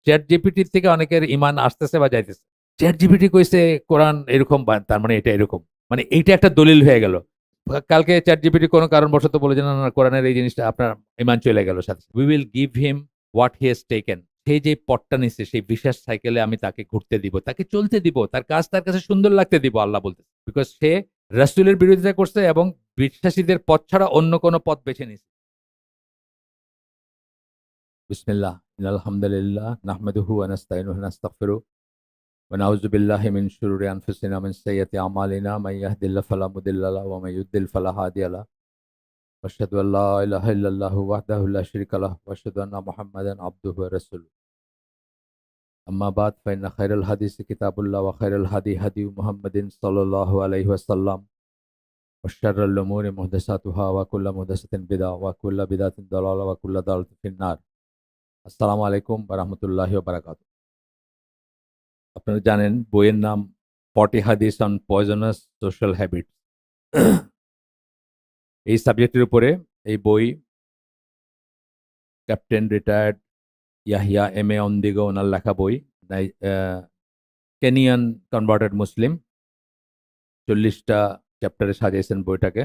Chat জিপিটির থেকে অনেকের ইমান আসতেছে বা যাইতেছে। চ্যাট জিপিটি কইছে কোরআন এরকম, তার মানে এটা এরকম। মানে এইটা একটা দলিল হয়ে গেল। কালকে চ্যাট জিপিটি কোনো কারণবশত বলে যে না না কোরআনের এই জিনিসটা আপনার ইমান চলে গেল সাথে। We will give him what he has taken. সে যে পথটা নিচ্ছে সেই বিশেষ সাইকেলে আমি তাকে ঘুরতে দিব, তাকে চলতে দিব, তার কাজ তার কাছে সুন্দর লাগতে দিব, আল্লাহ বলতে। বিকজ সে রাসূলের বিরোধিতা করছে এবং বিশ্বাসীদের পথ ছাড়া অন্য কোনো পথ বেছে নিছে। বিসমিল্লাহ, ইন্নাল হামদুলিল্লাহ নাহমাদুহু ওয়া নাস্তাইনুহু ওয়া নাস্তাগফিরুহ ওয়া নাউযু বিল্লাহি মিন শুরুরি আনফুসিনা ওয়া মিন সাইয়্যাতি আমালিনা মান ইয়াহদিল্লাহু ফালা মুদিল্লা লাহু ওয়া মান ইউদ্লিল ফালা হাদিয়া লাহু ওয়া আশহাদু আল লা ইলাহা ইল্লাল্লাহু ওয়াহদাহু লা শারীকা লাহু ওয়া আশহাদু আন্না মুহাম্মাদান আবদুহু ওয়া রাসূলুহু। আম্মা বাদ ফাইন্না খায়রাল হাদিসি কিতাবুল্লাহ ওয়া খায়রাল হাদি হাদিয়ু মুহাম্মাদিন সাল্লাল্লাহু আলাইহি ওয়াসাল্লাম ওয়া শাররাল উমুরি মুহদাসাতুহা ওয়া কুল্লু মুহদাসাতিন বিদআহ ওয়া কুল্লু বিদআতিন দালালাহ ওয়া কুল্লু দালালাতিন ফিন-নার। আসসালামু আলাইকুম ওয়া রাহমাতুল্লাহি ওয়া বারাকাতুহু। আপনারা জানেন বইয়ের নাম 40 হাদিস অন পয়জনাস সোশ্যাল হ্যাবিটস। এই সাবজেক্টের উপরে এই বই captain retired Yahya M A অন্দিগো ওনার লেখা বই। কেনিয়ান কনভার্টেড মুসলিম 40টা চ্যাপ্টারে সাজিয়েছেন বইটাকে।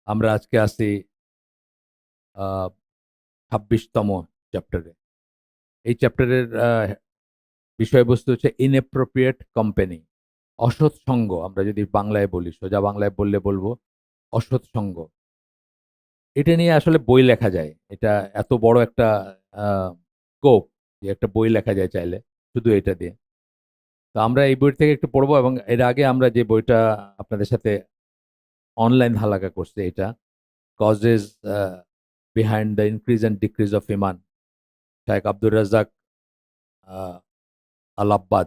আমরা আজকে আসি 26তম চ্যাপ্টারে। এই চ্যাপ্টারের বিষয়বস্তু হচ্ছে ইনঅ্যাপ্রোপ্রিয়েট কোম্পানি, অসৎ সঙ্গ। আমরা যদি বাংলায় বলি, সোজা বাংলায় বললে বলবো অসৎ সঙ্গ। এটা নিয়ে আসলে বই লেখা যায়। এটা এত বড় একটা স্কোপ যে একটা বই লেখা যায় চাইলে শুধু এটা দিয়ে। তো আমরা এই বই থেকে একটু পড়বো এবং এর আগে আমরা যে বইটা আপনাদের সাথে অনলাইন হালাকা করছি, এটা causes behind the increase and decrease of ইমান, Shaykh Abdur Razzaq al Abbad,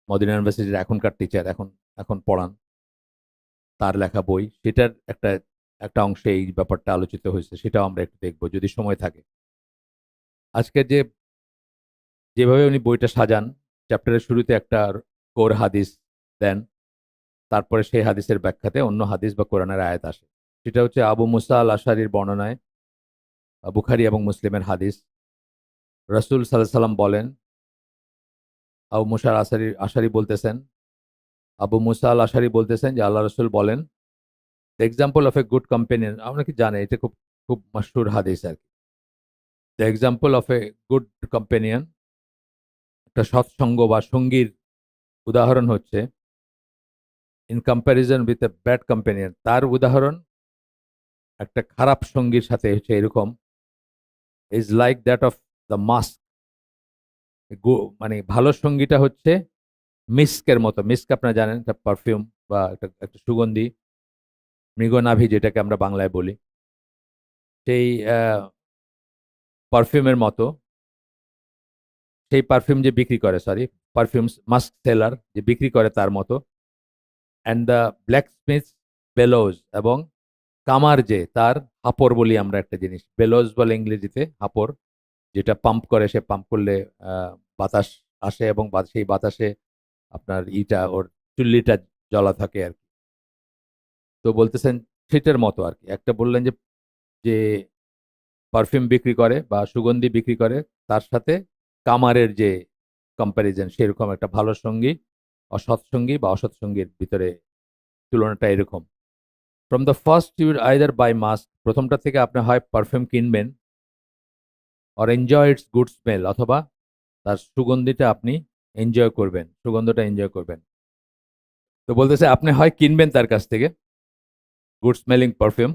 Medina ইউনিভার্সিটির এখনকার টিচার, এখন পড়ান, তার লেখা বই। সেটার একটা একটা অংশে এই ব্যাপারটা আলোচিত হয়েছে, সেটাও আমরা একটু দেখবো যদি সময় থাকে। আজকে যেভাবে উনি বইটা সাজান, চ্যাপ্টারের শুরুতে একটা কোর হাদিস দেন, তারপরে সেই হাদিসের ব্যাখ্যাতে অন্য হাদিস বা কোরআনের আয়াত আসে। সেটা হচ্ছে আবু মুসা আল আশারির বর্ণনায়, বুখারী এবং মুসলিমের হাদিস। রাসূল সাল্লাল্লাহু আলাইহি সাল্লাম বলেন, আবু মুসা আল আশারি বলতেছেন, যে আল্লাহ রাসূল বলেন, the example of a good companion. আমরা কি জানি এটা খুব খুব মাশহুর হাদিস আর কি। The example of a good companion, একটা সৎসঙ্গ বা সঙ্গীর উদাহরণ হচ্ছে, in comparison with a bad companion, তার উদাহরণ একটা খারাপ সঙ্গীর সাথে হচ্ছে এরকম, is like that of the mask. মানে ভালো সঙ্গীটা হচ্ছে মিস্কের মতো। মিস্ক আপনারা জানেন, একটা পারফিউম বা একটা সুগন্ধি, মৃগনাভি যেটাকে আমরা বাংলায় বলি। সেই পারফিউমের মতো, সেই পারফিউম যে বিক্রি করে, পারফিউমস মাস্ক সেলার যে বিক্রি করে তার মতো। অ্যান্ড দ্য ব্ল্যাক স্মিথ বেলোজ, এবং কামার যে তার হাপড় বলি আমরা একটা জিনিস, বেলোজ বলে ইংরেজিতে হাপড়, যেটা পাম্প করে, সে পাম্প করলে বাতাস আসে এবং সেই বাতাসে আপনার ওর চুল্লিটা জ্বলা থাকে আর কি। তো বলতেছেন সেটার মতো আর কি। একটা বললেন যে যে পারফিউম বিক্রি করে বা সুগন্ধি বিক্রি করে, তার সাথে কামারের যে কম্প্যারিজন, সেরকম একটা ভালো সঙ্গী অসৎসঙ্গী বা অসৎসঙ্গীর ভিতরে তুলনাটা এরকম। From the first you either buy musk, প্রথমটা থেকে আপনি হয় পারফিউম কিনবেন, or enjoy its good smell, অথবা তার সুগন্ধিটা আপনি এনজয় করবেন, সুগন্ধটা এনজয় করবেন। তো বলতেছে আপনি হয় কিনবেন তার কাছ থেকে good smelling perfume,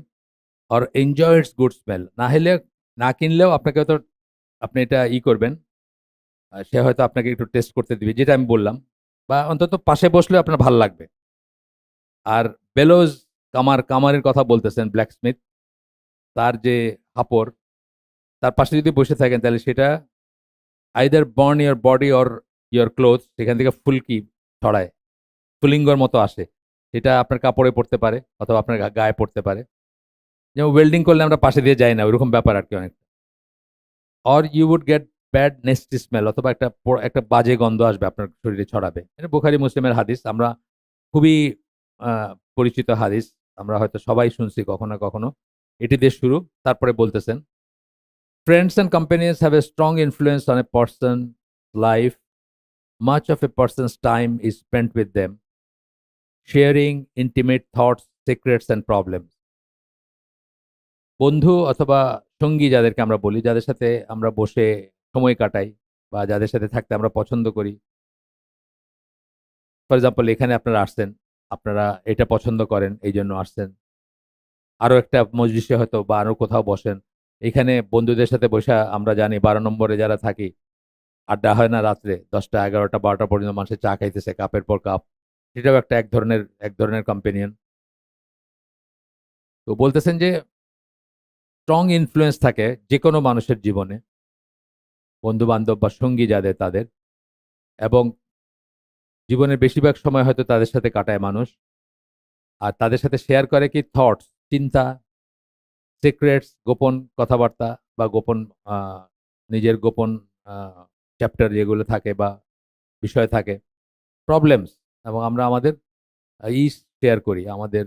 or enjoy its good smell, না হলে না কিনলেও আপনাকে তো আপনি এটা করবেন, সে হয়তো আপনাকে একটু টেস্ট করতে দিবে, যেটা আমি বললাম, বা অন্তত পাশে বসলে আপনার ভাল লাগবে। আর বেলোজ, কামারের কথা বলতেছেন, ব্ল্যাক স্মিথ, তার যে হাপড়, তার পাশে যদি বসে থাকেন তাহলে সেটা either burn your body or your clothes, সেখান থেকে ফুলকি ছড়ায়, ফুলিঙ্গর মতো আসে, সেটা আপনার কাপড়ে পড়তে পারে অথবা আপনার গায়ে পড়তে পারে। যেমন ওয়েল্ডিং করলে আমরা পাশে দিয়ে যাই না, ওরকম ব্যাপার আর কি অনেকটা। Or you would get bad nasty smell, অথবা একটা বাজে গন্ধ আসবে আপনার শরীরে ছড়াবে। এটা বুখারী মুসলিমের হাদিস, আমরা খুবই পরিচিত হাদিস, আমরা হয়তো সবাই শুনছি কখনো কখনো। এটি দিয়ে শুরু, তারপরে বলতেছেন, friends and companions have a strong influence on a person life, much of a person's time is spent with them, sharing intimate thoughts, secrets, and problems. বন্ধু অথবা সঙ্গী যাদেরকে আমরা বলি, যাদের সাথে আমরা বসে সময় কাটাই বা যাদের সাথে থাকতে আমরা পছন্দ করি। ফর এক্সাম্পল, এখানে আপনারা আসছেন, আপনারা এটা পছন্দ করেন, এই জন্য আসছেন। আরো একটা মজলিসে হয়তো বা আরো কোথাও বসেন। এখানে বন্ধুদের সাথে বসে আমরা জানি 12 নম্বরে যারা থাকি, আড্ডা হয় না রাত্রে 10টা, 11টা, 12টা পর্যন্ত মানুষের চা খাইতেছে কাপের পর কাপ। সেটাও একটা এক ধরনের কম্পেনিয়ন। তো বলতেছেন যে স্ট্রং ইনফ্লুয়েন্স থাকে যেকোনো মানুষের জীবনে, বন্ধু-বান্ধব বা সঙ্গী যাদের তাদের, এবং জীবনের বেশিরভাগ সময় হয়তো তাদের সাথে কাটায় মানুষ। আর তাদের সাথে শেয়ার করে কি থটস, চিন্তা, সিক্রেটস, গোপন কথাবার্তা বা গোপন আ নিজের গোপন আ চ্যাপ্টার যেগুলো থাকে বা বিষয় থাকে, প্রবলেমস, এবং আমরা আমাদের শেয়ার করি, আমাদের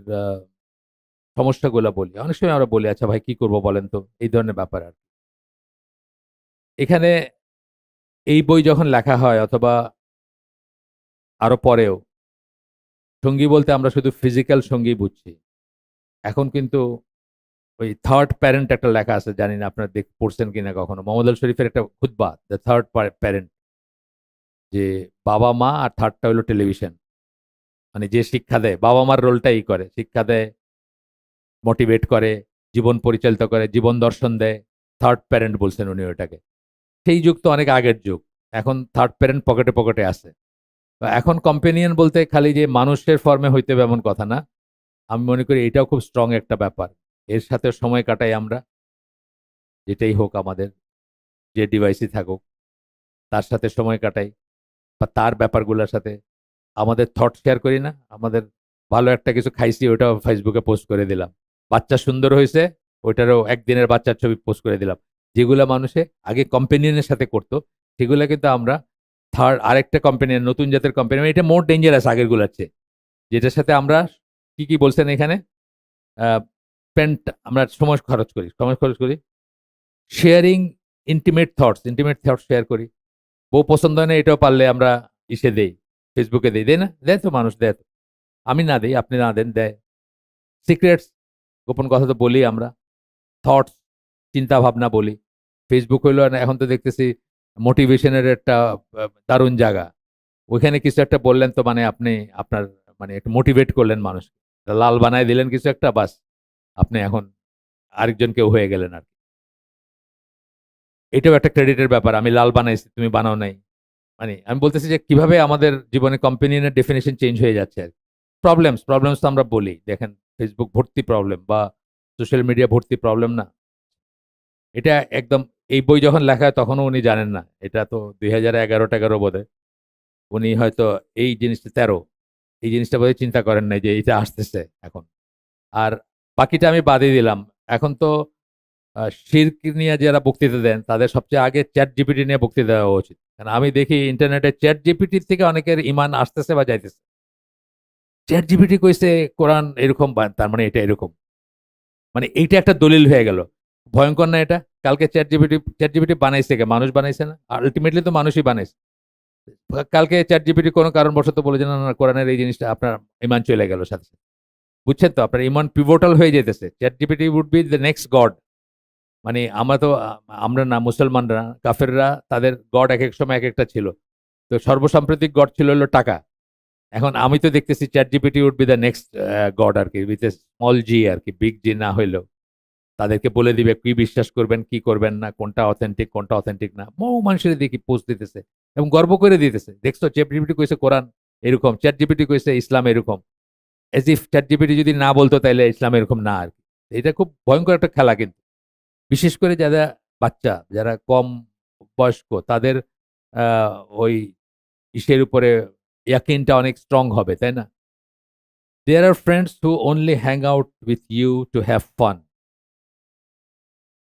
সমস্যাগুলা বলি। অনেক সময় আমরা বলি, "আচ্ছা ভাই কি করব বলেন তো?" এই ধরনের ব্যাপার আরকি। এখানে এই বই যখন লেখা হয় অথবা আরো পরেও, সঙ্গী বলতে আমরা শুধু ফিজিক্যাল সঙ্গী বুঝছি। এখন কিন্তু ওই থার্ড প্যারেন্ট একটা লেখা আছে, জানি না আপনারা পড়ছেন কিনা কখনো। মোহাম্মদ আল শরীফের একটা খুতবা, দ্য থার্ড প্যারেন্ট, যে বাবা-মা আর থার্ডটা হলো টেলিভিশন। মানে যে শিক্ষা দেয়, বাবা-মার রোলটাই করে। শিক্ষা দেয়, মোটিভেট করে, জীবন পরিচালিত করে, জীবন দর্শন দেয়। থার্ড প্যারেন্ট বলছেন উনি ওটাকে। সেই যুগ তো অনেক আগের যুগ। এখন থার্ড প্যারেন্ট পকেটে আছে। তো এখন কম্পেনিয়ন বলতে খালি যে মানুষের ফর্মে হইতে হবে এমন কথা না। আমি মনে করি এটাও খুব স্ট্রং একটা ব্যাপার। এর সাথে সময় কাটাই আমরা, যেটাই হোক আমাদের, যে ডিভাইসই থাকুক, তার সাথে সময় কাটাই বা তার ব্যাপারগুলোর সাথে আমাদের থট শেয়ার করি না? আমাদের ভালো একটা কিছু খাইছি, ওটাও ফেসবুকে পোস্ট করে দিলাম। বাচ্চা সুন্দর হইছে, ওইটারও একদিনের বাচ্চার ছবি পোস্ট করে দিলাম। যেগুলা মানুষে আগে কম্পেনিয়নের সাথে করত, সেগুলা কিন্তু আমরা আরেকটা কম্পেনিয়ন, নতুন জাতের কম্পেনিয়ন, এটা মোর ডেঞ্জারাস আগেরগুলার চেয়ে। যেটার সাথে আমরা কি বলছেন এখানে? আ আমরা সময় খরচ করি। শেয়ারিং ইন্টিমেট থটস শেয়ার করি। বউ পছন্দ হয় না, এটাও পারলে আমরা দেই, ফেসবুকে দেই। দেয় না? দেয় তো, মানুষ দেয় তো। আমি না দেই, আপনি না দেন, দেয়। সিক্রেটস, গোপন কথা তো বলি আমরা। থটস, চিন্তা ভাবনা বলি। ফেসবুক হইলো না, এখন তো দেখতেছি মোটিভেশনের একটা দারুণ জায়গা। ওইখানে কিছু একটা বললেন তো, মানে আপনি আপনার মানে একটু মোটিভেট করলেন মানুষকে। লাল বানায় দিলেন কিছু একটা, বাস আপনি এখন আরেকজন কেউ হয়ে গেলেন আর। এটাও একটা ক্রেডিটের ব্যাপার। আমি লাল বানাইছি, তুমি বানাও নাই। মানে আমি বলতেছি যে কিভাবে আমাদের জীবনে কম্পেনিয়নের ডেফিনিশন চেঞ্জ হয়ে যাচ্ছে আর। প্রবলেমস তো আমরা বলি। দেখেন ফেসবুক ভর্তি প্রবলেম বা সোশ্যাল মিডিয়া ভর্তি প্রবলেম না? এটা একদম, এই বই যখন লেখা হয় তখনও উনি জানেন না। এটা তো ২০১১-১৩ বোধহয়। উনি হয়তো এই জিনিসটা ১৩, এই জিনিসটা বোধহয় চিন্তা করেন নাই যে এইটা আসতেছে এখন। আর বাকিটা আমি বাদই দিলাম। এখন তো শিরক নিয়ে যারা বক্তৃতা দেন, তাদের সবচেয়ে আগে ChatGPT নিয়ে বক্তৃতা দেওয়া উচিত। কারণ আমি দেখি ইন্টারনেটে ChatGPT থেকে অনেকের ঈমান আসতেছে বা যাইতেছে। ChatGPT কইছে কোরআন এরকম, বা তার মানে এটা এরকম। মানে এইটা একটা দলিল হয়ে গেল। ভয়ংকর না এটা? কালকে ChatGPT বানাইছে কে? মানুষ বানাইছে না? আল্টিমেটলি তো মানুষই বানাইছে। কালকে ChatGPT কোনো কারণবশত বলে যে, "না, না, কোরআনের এই জিনিসটা", আপনার ঈমান চলে গেল সাথে, সাথে। বুঝছেন তো? আপনার ঈমান পিভটাল হয়ে যাইতেছে। ChatGPT would be the next God. মানে আমরা তো আমরা না, মুসলমানরা, কাফেররা তাদের গড একেক সময় একেকটা ছিল। তো সর্বসাম্প্রতিক গড ছিল হলো টাকা। এখন আমি তো দেখতেছি ChatGPT would be the next god আরকি, with a small g আরকি, বিগ জি না হইলেও। তাদেরকে বলে দিবে কি বিশ্বাস করবেন, কি করবেন না, কোনটা অথেন্টিক না। বহু মানুষের দেখি পোস্ট দিতেছে এবং গর্ব করে দিতেছে। দেখছো ChatGPT কইছে কোরআন এরকম, ChatGPT কইছে ইসলাম এরকম। এস ইফ ChatGPT যদি না বলতো তাইলে ইসলাম এরকম না আরকি। এটা খুব ভয়ংকর একটা খেলা কিন্তু। বিশেষ করে যারা বাচ্চা, যারা কম বয়স্ক, তাদের আ ওই ইসের উপরে ইয়াকিনটা অনেক স্ট্রং হবে, তাই না? There are friends who only hang out with you to have fun.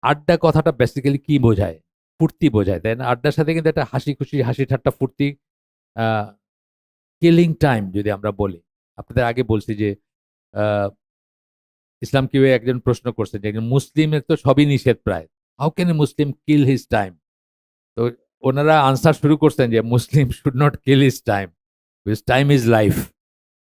আড্ডা কথাটা বেসিক্যালি কি বোঝায়? ফুর্তি বোঝায়, তাই না? আড্ডার সাথে কিন্তু একটা হাসি-খুশি, হাসি-ঠাট্টা, ফুর্তি, আ কিলিং টাইম যদি আমরা বলি। আপনাদের আগে বলছি যে আ ইসলাম কিভাবে, একজন প্রশ্ন করছেন যে একজন মুসলিমের তো সবই নিষেধ প্রায়। How can a Muslim kill his time? তো ওনারা আনসার শুরু করছেন যে Muslim should not kill his time, because time is life.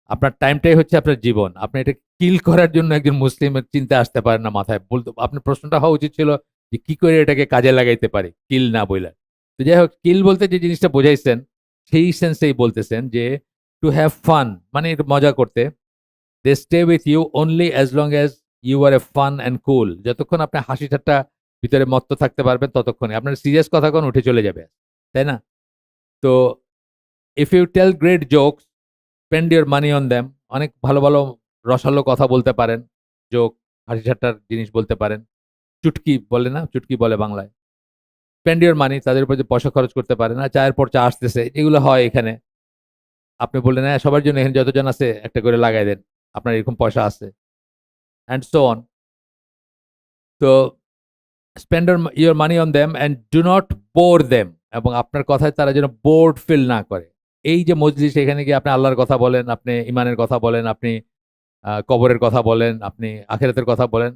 আপনার টাইমটাই হচ্ছে আপনার জীবন। আপনি এটা কিল করার জন্য একজন মুসলিমের চিন্তা আসতে পারে না মাথায়। বলতে আপনার প্রশ্নটা হওয়া উচিত ছিল যে কি করে এটাকে কাজে লাগাইতে পারি, কিল না বইলা। তো যাই হোক, কিল বলতে যে জিনিসটা বোঝাইছেন সেই সেন্সেই বলতেছেন যে টু হ্যাভ ফান, মানে একটু মজা করতে। They stay with you only as long as you are a fun and cool. যতক্ষণ আপনি হাসি ঠাট্টা ভিতরে মত্ত থাকতে পারবেন ততক্ষণই। আপনার সিরিয়াস কথা কোন উঠে চলে যাবে, তাই না? তো if you tell great jokes, spend your money on them. অনেক ভালো ভালো রসালো কথা বলতে পারেন, জোক, হাসি ঠাট্টার জিনিস বলতে পারেন। চুটকি বলে না, চুটকি বলে বাংলায়। স্পেন্ড ইউর মানি, তাদের উপর যে পয়সা খরচ করতে পারে না, চায়ের পর চা আসতেছে, এগুলো হয় এখানে। আপনি বললেন হ্যাঁ সবার জন্য এখানে যতজন আছে একটা করে লাগাই দেন, আপনার এরকম পয়সা আছে, অ্যান্ড সো অন। তো spend your money on them and do not bore them. এবং আপনার কথায় তারা যেন বোর্ড ফিল না করে। এই যে মজলিস, এখানে গিয়ে আপনি আল্লাহর কথা বলেন, আপনি ইমানের কথা বলেন, আপনি কবরের কথা বলেন, আপনি আখিরাতের কথা বলেন,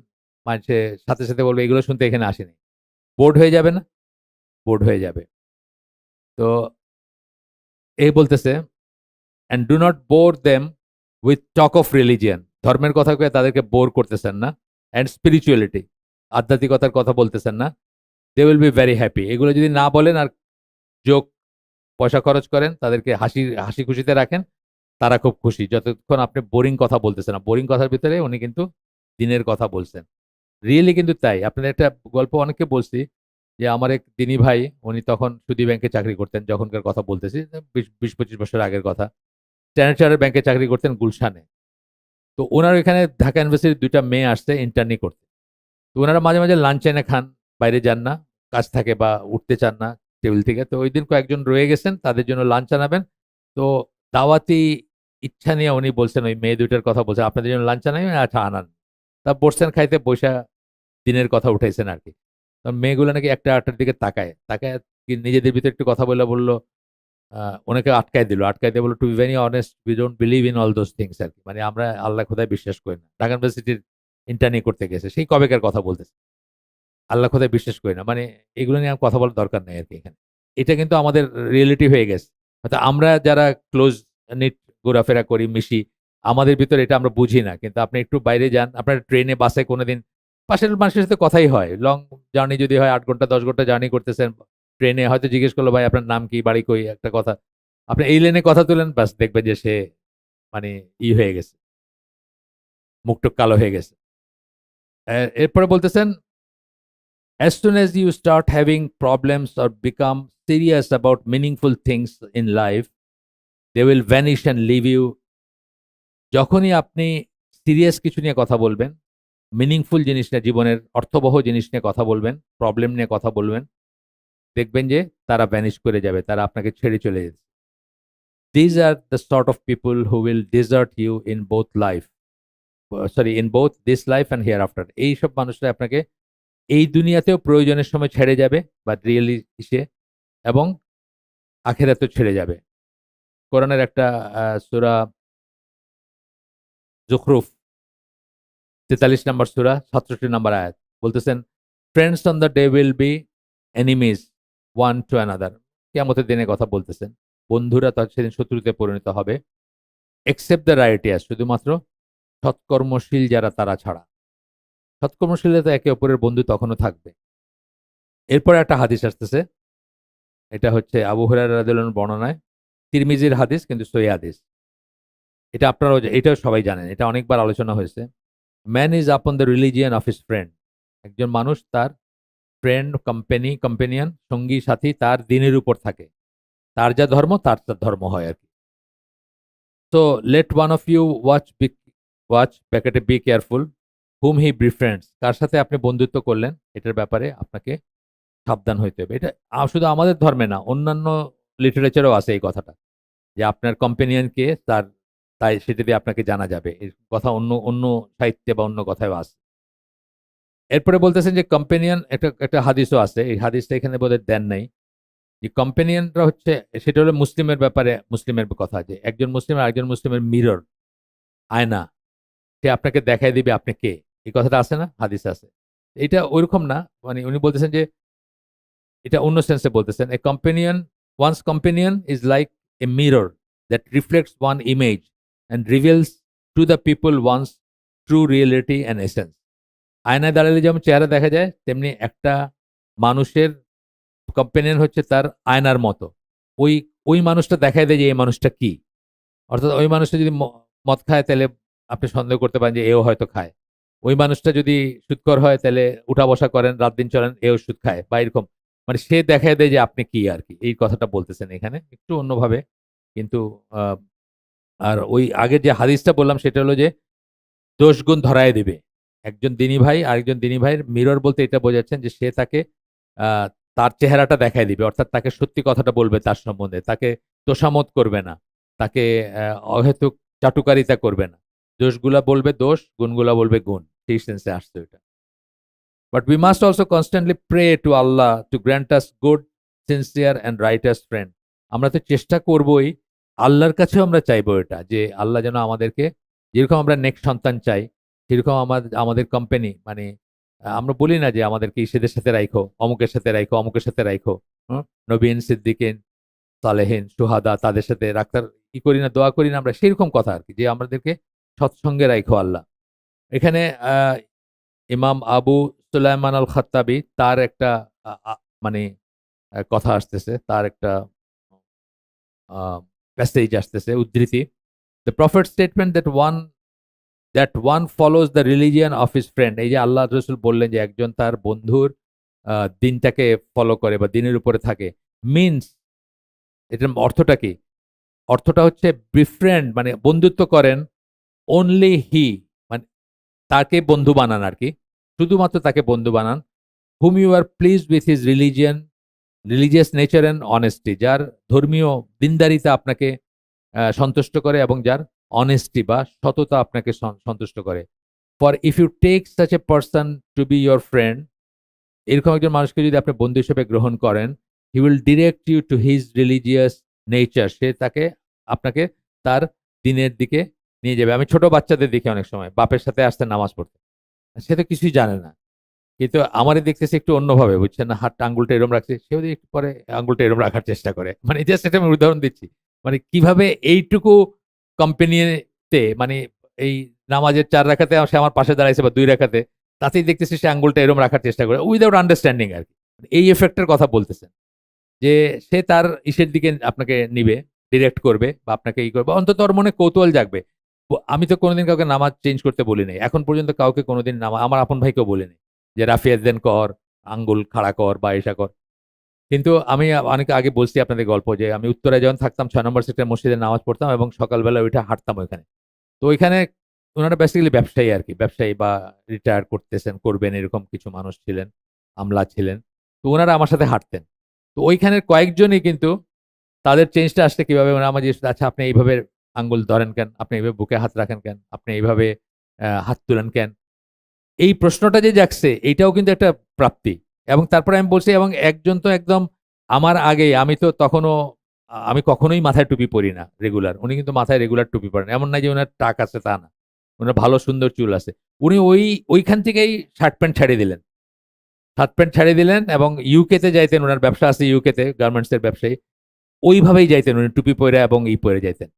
মানুষে সাথে সাথে বলবে এগুলো শুনতে এখানে আসেনি। বোর্ড হয়ে যাবে না? বোর্ড হয়ে যাবে। তো এই বলতেছে, and do not bore them with talk of religion. ধর্মের কথা কয়ে তাদেরকে বোর করতেছেন না। অ্যান্ড স্পিরিচুয়ালিটি, আধ্যাত্মিকতার কথা বলতেছেন না। They will be very happy. এগুলো যদি না বলেন আর যোগ পয়সা খরচ করেন, তাদেরকে হাসি খুশিতে রাখেন, তারা খুব খুশি। যতক্ষণ আপনি বোরিং কথা বলতেছেন না। বোরিং কথার ভিতরে উনি কিন্তু দিনের কথা বলছেন। রিয়েলি কিন্তু তাই। আপনাদের একটা গল্প অনেককে বলছি যে আমার এক দিনী ভাই, উনি তখন সুদী ব্যাংকে চাকরি করতেন, যখনকার কথা বলতেছি ২০-২৫ বছর আগের কথা। স্ট্যান্ডার্ড চার্টার্ড ব্যাংকে চাকরি করতেন গুলশানে। তো ওনার এখানে ঢাকা ইউনিভার্সিটির ২ টা মেয়ে আসছে ইন্টার্নি করতে। তো ওনারা মাঝে মাঝে লাঞ্চ এনে খান, বাইরে যান না, কাজ থাকে বা উঠতে চান না টেবিল থেকে। তো ওইদিন কয়েকজন রয়ে গেছেন, তাদের জন্য লাঞ্চ আনাবেন। তো দাওয়াতি ইচ্ছা নিয়ে উনি বলছেন, ওই মেয়ে ২ টার কথা বলছেন, আপনাদের জন্য লাঞ্চ আনাই? আচ্ছা আনান। তা বসছেন খাইতে, বইসা দিনের কথা উঠাইছেন আরকি। মেয়েগুলো নাকি একটা আরেকটার দিকে তাকায়। তাকায় কি নিজেদের ভিতরে একটু কথা বইলা বলল, আ ওনাকে আটকায় দিল। আটকায় দিয়ে বলল, "to be very honest, we don't believe in all those things" আরকি। মানে আমরা আল্লাহ খোদায় বিশ্বাস করি না। ঢাকা ইউনিভার্সিটির ইন্টার্নি করতে গেছে। সেই কবেকার কথা বলতেছে। আল্লাহ খোদায় বিশ্বাস করি না। মানে এগুলো নিয়ে কথা বলার দরকার নাই আরকি এখানে। এটা কিন্তু আমাদের রিয়েলিটি হয়ে গেছে। হয়তো আমরা যারা ক্লোজ নিট ঘোরাফেরা করি, মিশি, আমাদের ভিতরে এটা আমরা বুঝি না। কিন্তু আপনি একটু বাইরে যান, আপনার ট্রেনে, বাসে কোনোদিন পাশের মানুষের সাথে কথাই হয়। লং জার্নি যদি হয় ৮ ঘন্টা ১০ ঘন্টা জার্নি করতেছেন, ট্রেনে হয়তো জিজ্ঞেস করল, "ভাই আপনার নাম কি? বাড়ি কই?" একটা কথা। আপনি এই লাইনে কথা তুলেন, ব্যাস দেখবেন যে সে মানে হয়ে গেছে। মুখ-টুখ কালো হয়ে গেছে। এরপরে বলতেছেন, as soon as you start having problems or become serious about meaningful things in life, they will vanish and leave you. যখনই আপনি সিরিয়াস কিছু নিয়ে কথা বলবেন, মিনিংফুল জিনিস নিয়ে, জীবনের অর্থবহ জিনিস নিয়ে কথা বলবেন, প্রবলেম নিয়ে কথা বলবেন, দেখবেন যে তারা ভ্যানিশ করে যাবে। তারা আপনাকে ছেড়ে চলে যাবে। These are the sort of people who will desert you in both life. In both this life and hereafter. এইসব মানুষরা আপনাকে এই দুনিয়াতেও প্রয়োজনের সময় ছেড়ে যাবে, বাট রিয়েলি ইসে, এবং আখিরাতেও ছেড়ে যাবে। কোরআনের একটা সূরা যুখরুফ ৪৩ নম্বর সূরা ৬৭ নম্বর আয়াত বলতেছেন, friends on the day will be enemies one to another. কিয়ামতের দিনের কথা বলতেছেন। বন্ধুরা তার সেদিন শত্রুতে পরিণত হবে। এক্সেপ্ট দ্য রাইটিয়াস, শুধুমাত্র সৎকর্মশীল যারা তারা ছাড়া। সৎকর্মশীলতা একে অপরের বন্ধু তখনও থাকবে। এরপরে একটা হাদিস আসতেছে। এটা হচ্ছে আবু হুরায়রা রাদিয়াল্লাহু আনহুর বর্ণনায়, তিরমিজির হাদিস কিন্তু সহিহ হাদিস। এটা আপনারাও এটাও সবাই জানেন। এটা অনেকবার আলোচনা হয়েছে। Man is upon the religion of his friend. একজন মানুষ তার ফ্রেন্ড, কম্পেনিয়ন, সঙ্গী সাথী তার দ্বীনের উপর থাকে। তার যা ধর্ম তার ধর্ম হয় আরকি। So let one of you ব্র্যাকেটে be careful whom he befriends. কার সাথে আপনি বন্ধুত্ব করলেন এটার ব্যাপারে আপনাকে সাবধান হইতে হবে। এটা শুধু আমাদের ধর্মে না, অন্যান্য লিটারেচারেও আছে এই কথাটা। যে আপনার কম্পেনিয়ন কে, তাই সেটা দিয়ে আপনাকে জানা যাবে। এই কথা অন্য অন্য সাহিত্যে বা অন্য কথায়ও আছে। এরপরে বলতেছেন যে কম্পেনিয়ন, একটা হাদিসও আছে। এই হাদিসটা এখানে বোধহয় দেন নাই। যে কম্পেনিয়নরা হচ্ছে, সেটা হলো মুসলিমের ব্যাপারে, মুসলিমের কথা যে একজন মুসলিম আর একজন মুসলিমের মিরর, আয়না। সে আপনাকে দেখায় দিবে আপনি কে। এই কথাটা আছে না? হাদিসে আছে। এটা ঐরকম না। মানে উনি বলতেছেন যে এটা অন্য সেন্সে বলতেছেন। A companion one's companion is like a mirror that reflects one image and reveals to the people one's true reality and essence. আয়নায় দাঁড়ালে যেমন চেহারা দেখা যায়, তেমনি একটা মানুষের কম্পেনিয়ন হচ্ছে তার আয়নার মতো। ওই ওই মানুষটা দেখায় দেয় যে এই মানুষটা কি। অর্থাৎ ওই মানুষটা যদি মদ খায় তাহলে আপনি সন্দেহ করতে পারেন যে এও হয়তো খায়। ওই মানুষটা যদি সুদখোর হয় তাহলে উঠা বসা করেন, রাত দিন চলেন, এও সুদ খায় বা এরকম। মানে সে দেখায় দেয় যে আপনি কি আরকি। এই কথাটা বলতেছেন এখানে। একটু অন্যভাবে কিন্তু আ আর ওই আগের যে হাদিসটা বললাম সেটা হলো যে দোষ গুণ ধরায় দিবে। একজন দিনী ভাই আরেকজন দিনী ভাইয়ের মিরর বলতে এটা বোঝাচ্ছেন যে সে তাকে আ তার চেহারাটা দেখায় দিবে। অর্থাৎ তাকে সত্যি কথাটা বলবে তার সম্বন্ধে। তাকে তোষামোদ করবে না। তাকে অহেতুক চাটুকারিতা করবে না। দোষগুলা বলবে দোষ, গুণগুলা বলবে গুণ। সেই সেন্সে আসছে ওইটা। But we must also constantly pray to Allah to grant us good, sincere and righteous friend. আমরা তো চেষ্টা করবই, আল্লাহর কাছেও আমরা চাইবো এটা যে আল্লাহ যেন আমাদেরকে যেরকম আমরা নেক্সট সন্তান চাই, সেরকম আমাদের কোম্পানি মানে আমরা বলি না যে আমাদেরকে ইসেদের সাথে রাইখো, অমুকের সাথে রাইখো, অমুকের সাথে রাইখো। নবীন, সিদ্দিকিন, সালেহিন, সুহাদা তাদের সাথে রাখতার করি না, দোয়া করি না আমরা সেরকম কথা আরকি যে আমাদেরকে সৎসঙ্গে রাইখো আল্লাহ। এখানে আ ইমাম আবু সুলাইমান আল খাত্তাবী তার একটা আ আ মানে কথা আসতেছে। তার একটা আ প্যাসেজ আসতেছে, উদ্ধৃতি। "The prophet's statement that one follows the religion of his friend." এই যে আল্লাহর রাসূল বললেন যে একজন তার বন্ধুর দিনটাকে ফলো করে বা দিনের উপরে থাকে। মিনস এটার অর্থটা কি? অর্থটা হচ্ছে befriend মানে বন্ধুত্ব করেন only he মানে তাকে বন্ধু বানান আরকি। শুধুমাত্র তাকে বন্ধু বানান। whom you are pleased with his religious nature and honesty, যার ধর্মীয় দিনদারিতা আপনাকে সন্তুষ্ট করে এবং যার honesty বা সততা আপনাকে সন্তুষ্ট করে। For if you take such a person to be your friend, এরকম একজন মানুষকে যদি আপনি বন্ধু হিসেবে গ্রহণ করেন, he will direct you to his religious nature, সে আপনাকে তার দিনের দিকে নিয়ে যাবে। আমি ছোট বাচ্চাদের দেখি অনেক সময় বাপের সাথে আসছে নামাজ পড়তে। সে তো কিছুই জানে না। কিন্তু আমারে দেখতেছে একটু অন্যভাবে, বুঝছেন না? হাতটা আঙ্গুলটা এরকম রাখছে। সেও দেখি একটু পরে আঙ্গুলটা এরকম রাখার চেষ্টা করে। মানে জাস্ট এটা আমি উদাহরণ দিচ্ছি। মানে কিভাবে এইটুকু কোম্পানিতে মানে এই নামাজের ৪ রাকাতে সে আমার পাশে দাঁড়াইছে বা ২ রাকাতে, তাতেই দেখতেছি সে আঙ্গুলটা এরকম রাখার চেষ্টা করে। উইথআউট আন্ডারস্ট্যান্ডিং আরকি। এই ইফেক্ট এর কথা বলতেছেন। যে সে তার ইসের দিকে আপনাকে নিবে, ডিরেক্ট করবে বা আপনাকে করবে। অন্তত ওর মনে কৌতূহল জাগবে। আমি তো কোনদিন কাউকে নামাজ চেঞ্জ করতে বলি নাই। এখন পর্যন্ত কাউকে কোনদিন আমার আপন ভাইকেও বলি নাই। যে রাফি আযযান কর, আঙ্গুল খাড়া কর বা এসা কর। কিন্তু আমি অনেক আগে বলছি আপনাদের গল্প যে আমি উত্তরায় যখন থাকতাম ৬ নম্বর সেক্টরে মসজিদে নামাজ পড়তাম এবং সকালবেলা উইঠা হাঁটতাম ওইখানে। তো ওইখানে উনারা বেসিক্যালি ব্যবসায়ী আরকি। ব্যবসায়ী বা রিটায়ার করবেন এরকম কিছু মানুষ ছিলেন, আমলা ছিলেন। তো উনারা আমার সাথে হাঁটতেন। তো ওইখানের কয়েকজনই কিন্তু তাদের চেঞ্জটা আসছে কিভাবে? ওরা আমার জিজ্ঞেস আচ্ছা আপনি এইভাবে আঙ্গুল ধরেন কেন? আপনি এইভাবে বুকে হাত রাখেন কেন? আপনি এইভাবে হাত তুলেন কেন? এই প্রশ্নটা যে জাগছে এইটাও কিন্তু একটা প্রাপ্তি। এবং তারপরে আমি বলছি এবং একজন তো একদম আমার আগেই আমি তো তখনো আমি কখনোই মাথায় টুপি পরি না রেগুলার। উনি কিন্তু মাথায় রেগুলার টুপি পরেন। এমন না যে উনার টাক আছে তা না। উনার ভালো সুন্দর চুল আছে। উনি ওইখান থেকেই শার্ট প্যান্ট ছাড়িয়ে দিলেন। শার্ট প্যান্ট ছাড়িয়ে দিলেন এবং ইউকে তে যাইতেন, উনার ব্যবসা আছে ইউকে তে গার্মেন্টস এর ব্যবসায়ী। ওইভাবেই যাইতেন উনি টুপি পইরা এবং পইরে যাইতেন।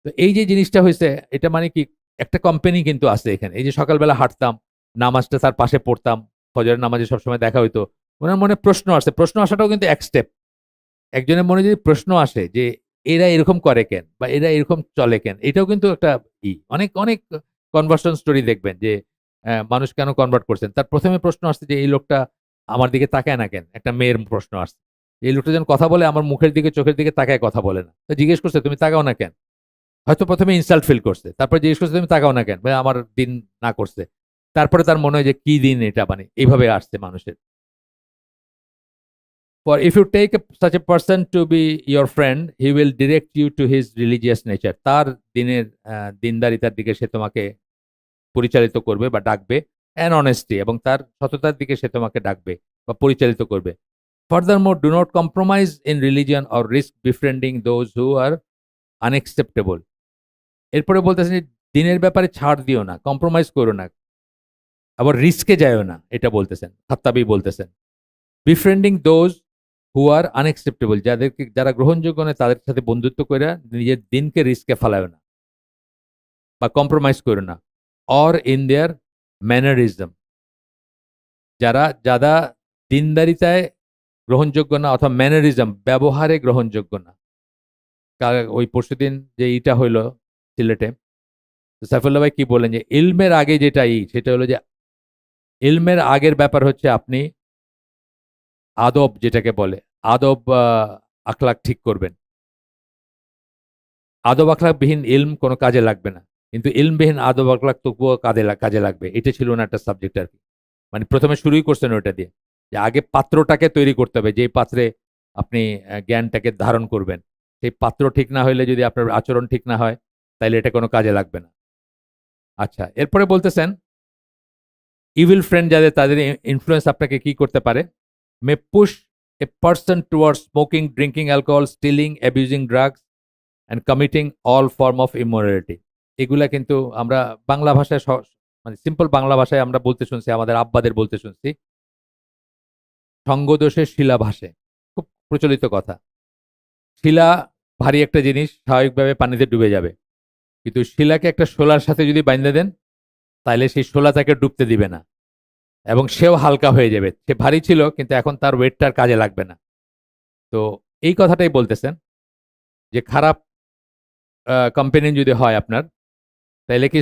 তো এই যে জিনিসটা হইছে এটা মানে কি একটা কোম্পানি কিন্তু আছে এখানে। এই যে সকালবেলা হাঁটতাম, নামাজটা তার পাশে পড়তাম, ফজরের নামাজে সবসময় দেখা হইতো। উনার মনে প্রশ্ন আসছে। প্রশ্ন আসাটাও কিন্তু এক স্টেপ। একজনের মনে যদি প্রশ্ন আসে যে এরা এরকম করে কেন? বা এরা এরকম চলে কেন? এটাও কিন্তু একটা অনেক কনভার্সন স্টোরি দেখবেন যে মানুষ কেন কনভার্ট করছেন। তার ১ম এ প্রশ্ন আসছে যে এই লোকটা আমার দিকে তাকায় না কেন? একটা মেয়ের প্রশ্ন আসছে। এই লোকটা যখন কথা বলে আমার মুখের দিকে চোখের দিকে তাকায় কথা বলে না। তো জিজ্ঞেস করছে তুমি তাকাও না কেন? হয়তো ১ম এ ইনসাল্ট ফিল করছে। তারপরে জিজ্ঞেস করছে তুমি তাকাও না কেন? ভাই আমার দিন না করছে। তারপরে তার মনে হয় যে কি দিন এটা মানে এইভাবে আসছে মানুষের। For if you take such a person to be your friend, he will direct you to his religious nature. তার দিনের দিনদারিতার দিকে সে তোমাকে পরিচালিত করবে বা ডাকবে and honesty এবং তার সততার দিকে সে তোমাকে ডাকবে বা পরিচালিত করবে। Furthermore, do not compromise in religion or risk befriending those who are unacceptable. এরপরে বলতেছেন যে দিনের ব্যাপারে ছাড় দিও না, কম্প্রোমাইজ করো না, আবার রিস্কে যাইও না। এটা বলতেছেন। খাত্তাবী বলতেছেন। Befriending those who are unacceptable, যারা গ্রহণযোগ্য নয় তাদের সাথে বন্ধুত্ব করে নিজের দিনকে রিস্কে ফেলায় না বা কম্প্রোমাইজ করে না। অর ইন দেয়ার ম্যানারিজম, যারা দিনদারিতায় গ্রহণযোগ্য না অথবা ম্যানারিজম ব্যবহারে গ্রহণযোগ্য না। ওই পরশুদিন যে ইটা হইলো সিলেটে, সাইফুল্লাহ ভাই কি বললেন যে ইলমের আগে যেটা সেটা হলো যে ইলমের আগের ব্যাপার হচ্ছে আপনি আদব, যেটাকে বলে আদব, আখলাক ঠিক করবেন। আদব আখলাকবিহীন ইলম কোনো কাজে লাগবে না, কিন্তু ইলমবিহীন আদব আখলাক তবুও কাজে লাগবে। এটা ছিল না একটা সাবজেক্ট আর কি। মানে প্রথমে শুরুই করছেন ওইটা দিয়ে যে আগে পাত্রটাকে তৈরি করতে হবে, যেই পাত্রে আপনি জ্ঞানটাকে ধারণ করবেন। সেই পাত্র ঠিক না হইলে, যদি আপনার আচরণ ঠিক না হয়, তাহলে এটা কোনো কাজে লাগবে না। আচ্ছা, এরপরে বলতেছেন ইভিল ফ্রেন্ড যাদের, তাদের ইনফ্লুয়েন্স আপনাকে কি করতে পারে? May push a person towards smoking, drinking alcohol, stealing, abusing drugs and committing all form of immorality. এগুলা কিন্তু আমরা বাংলা ভাষায়, মানে সিম্পল বাংলা ভাষায় আমরা বলতে শুনছি, আমাদের আব্বাদের বলতে শুনছি, সঙ্গদোষে শিলা ভাসে। খুব প্রচলিত কথা। শিলা ভারী একটা জিনিস, স্বাভাবিকভাবে পানিতে ডুবে যাবে, কিন্তু শিলাকে একটা শোলার সাথে যদি বাইন্ধে দেন, তাহলে সেই শোলা তাকে ডুবতে দিবে না এবং সেও হালকা হয়ে যাবে। সে ভারী ছিল, কিন্তু এখন তার ওয়েটটার কাজে লাগবে না। তো এই কথাটাই বলতেছেন যে খারাপ কোম্পানি যদি হয় আপনার, তাহলে কি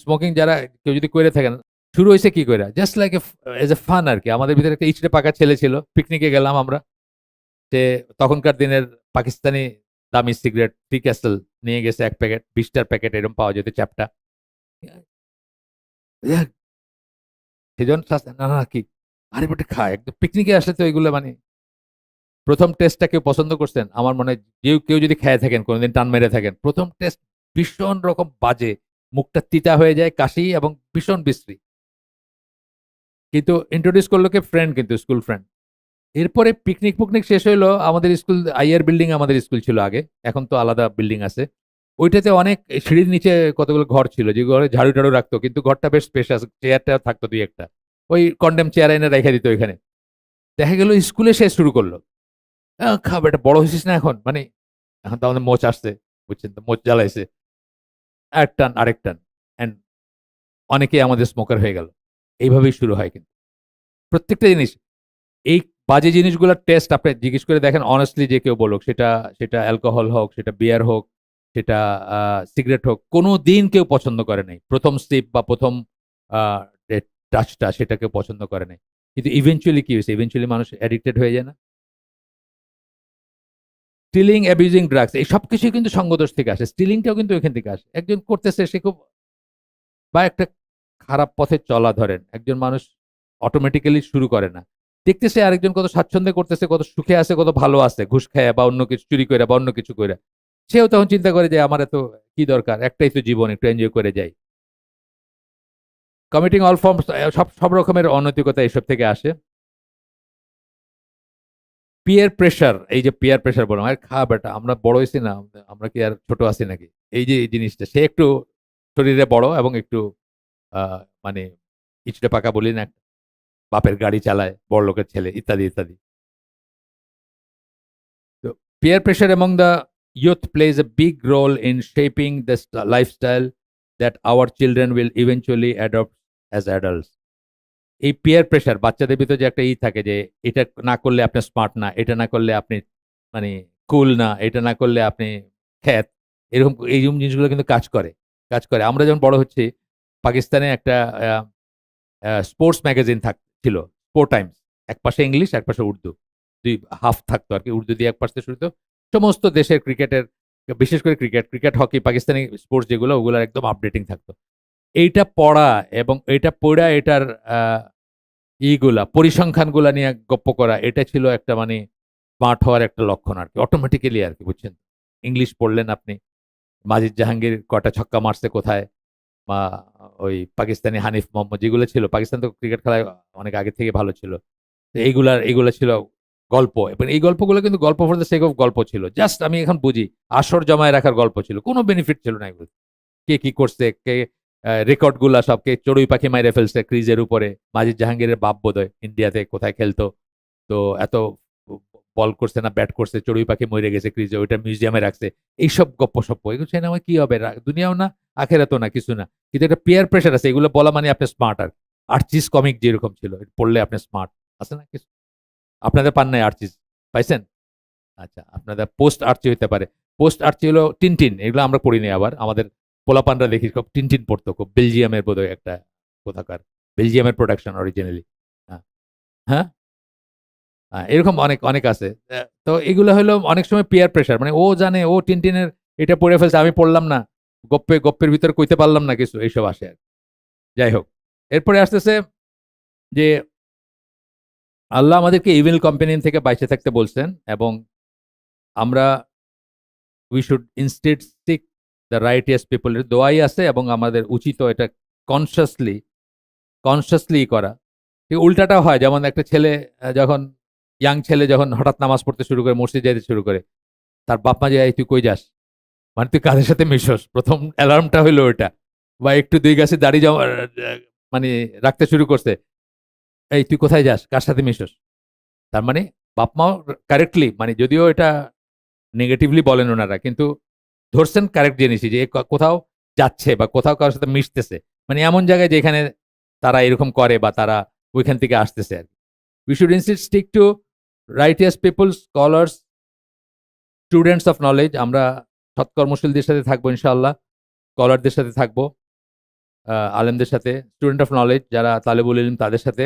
স্মোকিং যারা কেউ যদি করে থাকেন, শুরু হয়েছে কি করে? Just like as a fun আর কি। আমাদের ভিতরে একটা ইচড়ে পাকা ছেলে ছিল, পিকনিকে গেলাম আমরা, সে তখনকার দিনের পাকিস্তানি দামি সিগারেট ফ্রি ক্যাসেল নিয়ে গেছে 1 প্যাকেট, 20টার প্যাকেট এরকম পাওয়া যেত চ্যাপটা। সেজন না না কি, আরে বেটা খায় একদম। পিকনিকে আসলে তো এগুলো মানে প্রথম টেস্টটা কেউ পছন্দ করছেন? আমার মনে হয় কেউ যদি খেয়ে থাকেন, কোনোদিন টান মেরে থাকেন, প্রথম টেস্ট ভীষণ রকম বাজে, মুখটা তিতা হয়ে যায়, কাশি এবং ভীষণ বিশ্রী। কিন্তু ইন্ট্রোডিউস করলো কে ফ্রেন্ড, কিন্তু স্কুল ফ্রেন্ড। এরপরে পিকনিক শেষ হইলো, আমাদের স্কুল আইয়ার বিল্ডিং, আমাদের স্কুল ছিল আগে, এখন তো আলাদা বিল্ডিং আছে। ওইটাতে অনেক সিঁড়ির নিচে কতগুলো ঘর ছিল, যে ঘরে ঝাড়ু টাড়ু রাখতো, কিন্তু ঘরটা বেশ স্পেশাস, চেয়ারটা থাকতো দুই একটা, ওই কন্ডেম চেয়ার এনে রেখে দিত ওইখানে। দেখা গেল স্কুলে সে শুরু করলো, খা বেটা বড় হয়েছিস না এখন, মানে এখন তো আমাদের মোচ আসছে, বুঝছেন তো, মোচ জ্বালাইছে, এক টান আরেক টান, অ্যান্ড অনেকেই আমাদের স্মোকার হয়ে গেল। এইভাবেই শুরু হয় কিন্তু প্রত্যেকটা জিনিস। এই বাজে জিনিসগুলোর টেস্ট আপনি জিজ্ঞেস করে দেখেন, অনেস্টলি যে কেউ বলুক, সেটা সেটা অ্যালকোহল হোক, সেটা বিয়ার হোক, সেটা সিগারেট হোক, কোনো দিন কেউ পছন্দ করে নাই। প্রথম সিপ বা প্রথম টাচটা, সেটা কেউ পছন্দ করে নাই। কিন্তু ইভেনচুয়ালি কি হয়েছে? ইভেনচুয়ালি মানুষ অ্যাডিক্টেড হয়ে যায় না? স্টিলিং, অ্যাবিউজিং ড্রাগস, এই সব কিছুই কিন্তু সঙ্গদোষ থেকে আসে। স্টিলিংটাও কিন্তু ওইখান থেকে আসে। একজন করতেছে, সে খুব, বা একটা খারাপ পথে চলা, ধরেন একজন মানুষ অটোমেটিক্যালি শুরু করে না, দেখতেছে আরেকজন কত স্বাচ্ছন্দ্যে করতেছে, কত সুখে আছে, কত ভালো আছে, ঘুষ খায় বা অন্য কিছু চুরি করে বা অন্য কিছু করে, সেও তখন চিন্তা করে যে আমার এত কি দরকার, একটাই তো জীবন, একটু এনজয় করে যাই। কমিটিং অল ফর্মস, সব রকমের অনৈতিকতা এসব থেকে আসে। পিয়ার প্রেশার, এই যে পিয়ার প্রেশার বললাম, আর খা বেটা, আমরা বড় হয়েছি না, আমরা কি আর ছোট আছি নাকি? এই যে এই জিনিসটা, সে একটু শরীরে বড় এবং একটু মানে ইচড়ে পাকা বলি না, বাপের গাড়ি চালায়, বড় লোকের ছেলে, ইত্যাদি ইত্যাদি। তো peer pressure among the youth plays a big role in shaping the lifestyle that our children will eventually adopt as adults. এই পিয়ার প্রেশার, বাচ্চাদের ভিতরে যে একটা থাকে যে এটা না করলে আপনি স্মার্ট না, এটা না করলে আপনি মানে কুল না, এটা না করলে আপনি খ্যাত, এইরকম জিনিসগুলো কিন্তু কাজ করে। আমরা যখন বড় হচ্ছি, পাকিস্তানে একটা স্পোর্টস ম্যাগাজিন ছিল, স্পোর্ট টাইমস। একপাশে ইংলিশ, একপাশে উর্দু, দুই হাফ থাকতো আর কি। উর্দু দিয়ে এক পাশে শুরু হতো, সমস্ত দেশের ক্রিকেটের, বিশেষ করে ক্রিকেট, হকি, পাকিস্তানি স্পোর্টস যেগুলো, ওগুলোর একদম আপডেটিং থাকতো। এইটা পড়া এবং এইটা পড়া, এটার পরিসংখ্যানগুলা নিয়ে গপ্প করা, এটা ছিল একটা মানে স্মার্ট হওয়ার একটা লক্ষণ আর কি, অটোমেটিক্যালি আর কি, বুঝছেন? ইংলিশ পড়লেন আপনি, মাজিদ জাহাঙ্গীর কটা ছক্কা মারছে কোথায়, বা ওই পাকিস্তানি হানিফ মোহাম্মদ, যেগুলো ছিল, পাকিস্তান তো ক্রিকেট খেলায় অনেক আগে থেকে ভালো ছিল। তো এইগুলা ছিল গল্প, এবং এই গল্পগুলো কিন্তু গল্প ফর দ্য সেক অফ গল্প ছিল। জাস্ট আমি এখন বুঝি, আসর জমায় রাখার গল্প ছিল, কোনো বেনিফিট ছিল না এগুলো। কে কি করছে, কে রেকর্ড গুলা সবকে চড়ুই পাখি মাইরে ফেলছে ক্রিজের উপরে, মাজিদ জাহাঙ্গীরের বাপ বোধহয় ইন্ডিয়াতে কোথায় খেলতো, তো এত বল করছে না ব্যাট করছে, চড়ুই পাখি মরে গেছে ক্রিজে, ওইটা মিউজিয়ামে রাখছে, এইসব গপ্পসপ্প, এগুলো সিনেমা কি হবে, দুনিয়াও না আখেরাতও না, কিছু না। কিন্তু একটা পিয়ার প্রেশার আছে, এগুলো বলা মানে আপনি স্মার্ট। আর আর্চিস কমিক যেরকম ছিল, এটা পড়লে আপনি স্মার্ট আছে না কিছু। আপনাদের পান নাই আর্চিস, পাইছেন? আচ্ছা, আপনাদের পোস্ট আর্চি হইতে পারে। পোস্ট আর্চি হলো টিনটিন, এগুলো আমরা পড়িনি। আবার আমাদের পোলাপানরা দেখি খুব টিনটিন পড়তো, খুব বেলজিয়ামের বোধহয় একটা কোথাকার, বেলজিয়ামের প্রোডাকশন অরিজিনালি। হ্যাঁ, হ্যাঁ, এরকম অনেক অনেক আছে। তো এগুলো হলো অনেক সময় পিয়ার প্রেশার, মানে ও জানে, ও টিনটিনের এটা পড়ে ফেলছে, আমি পড়লাম না, গপ্পের ভিতরে কইতে পারলাম না কিছু, এইসব আসে আর। যাই হোক, এরপরে আসতেছে যে আল্লাহ আমাদেরকে ইভিল কম্পেনিয়ন থেকে বাইচে থাকতে বলছেন, এবং আমরা we should instead seek the righteous পিপলের দোয়াই আছে, এবং আমাদের উচিত এটা কনসিয়াসলি কনসিয়াসলি করা। ঠিক উল্টাটাও হয়, যেমন একটা ছেলে যখন ইয়াং ছেলে যখন হঠাৎ নামাজ পড়তে শুরু করে, মসজিদ যাইতে শুরু করে, তার বাপ মা যায়, তুই কই যাস, মানে তুই কাদের সাথে মিশস, প্রথম অ্যালার্মটা হইলো ওইটা। বা একটু দুই গাছে দাড়ি জমা মানে রাখতে শুরু করছে, এই তুই কোথায় যাস, কার সাথে মিশস। তার মানে বাপ মাও কারেক্টলি, মানে যদিও এটা নেগেটিভলি বলেন ওনারা, কিন্তু ধরছেন কারেক্ট জিনিসই, যে কোথাও যাচ্ছে বা কোথাও কারোর সাথে মিশতেছে, মানে এমন জায়গায় যেখানে তারা এরকম করে বা তারা ওইখান থেকে আসতেছে আর কি। We should instead stick to righteous people, scholars, students of knowledge. আমরা সৎকর্মশীলদের সাথে থাকবো ইনশাআল্লাহ, স্কলারদের সাথে থাকবো, আলেমদের সাথে, স্টুডেন্ট অফ নলেজ যারা তালেবুল ইলম তাদের সাথে,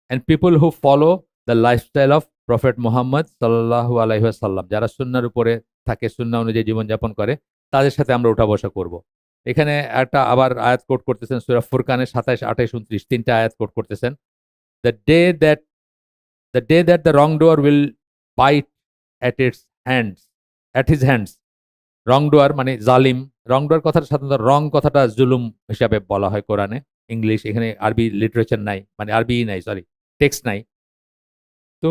and people who follow the lifestyle of prophet Muhammad সাল্লাল্লাহু আলাইহি ওয়াসাল্লাম, যারা সুন্নাহর উপরে থাকে, সুন্নাহ অনুযায়ী জীবনযাপন করে, তাদের সাথে আমরা উঠা বসা করব। এখানে একটা আবার আয়াত কোট করতেছেন সূরা ফুরকানের 27, 28, 29, তিনটা আয়াত কোট করতেছেন। The day that the wrongdoer will bite at its hands, at his hands. Wrongdoer মানে জালিম, রং ডোয়ার কথাটা সাধারণত রং কথাটা জুলুম হিসাবে বলা হয় কোরআনে, ইংলিশ, এখানে আরবি লিটারেচার নাই, মানে আরবি নাই, সরি, টেক্সট নাই। তো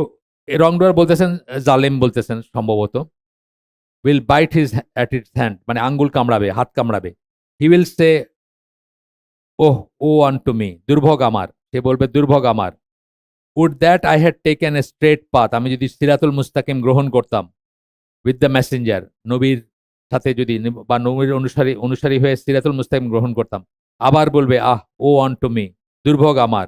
রং ডোয়ার বলতেছেন, জালিম বলতেছেন সম্ভবত। Will bite his at its hand, মানে আঙ্গুল কামড়াবে, হাত কামড়াবে। He will say oh woe unto me, দুর্ভোগ আমার, সে বলবে দুর্ভোগ আমার। Would that I had taken a straight path, আমি যদি সিরাতুল মুস্তাকিম গ্রহণ করতাম, উইথ দ্য মেসেঞ্জার, নবীর সাথে যদি, বা নবীর অনুসারী হয়ে সিরাতুল মুস্তাকিম গ্রহণ করতাম। আবার বলবে ah woe unto me, দুর্ভোগ আমার।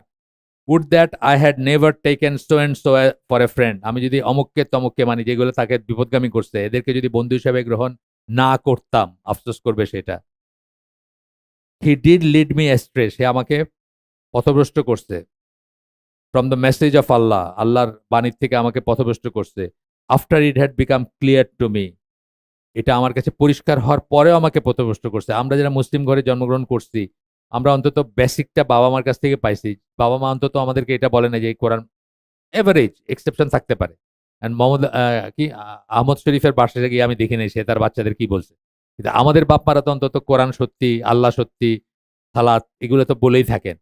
Would that I had never taken so and so for a friend, আমি যদি অমুককে তমুককে, মানে যেগুলো তাকে বিপদগামী করছে, এদেরকে যদি বন্ধু হিসাবে গ্রহণ না করতাম, আফসোস করবে সেটা। He did lead me astray, সে আমাকে পথভ্রষ্ট করছে। From the message of Allah, আল্লাহর বাণীর থেকে আমাকে পথভ্রষ্ট করছে। After it had become clear to me, এটা আমার কাছে পরিষ্কার হওয়ার পরেও আমাকে পথভ্রষ্ট করছে। আমরা যারা মুসলিম ঘরে জন্মগ্রহণ করছি, আমরা অন্তত বেসিকটা বাবা মার কাছ থেকে পাইছি। বাবা মা অন্তত আমাদেরকে এটা বলে না যে এই কোরআন, এভারেজ এক্সেপশন থাকতে পারে। অ্যান্ড মোহাম্মদ কি আহমদ শরীফের বাসায় গিয়ে আমি দেখি নাই সে তার বাচ্চাদের কি বলছে, কিন্তু আমাদের বাপ মারা তো অন্তত কোরআন সত্যি, আল্লাহ সত্যি, সালাত, এগুলো তো বলেই থাকেন।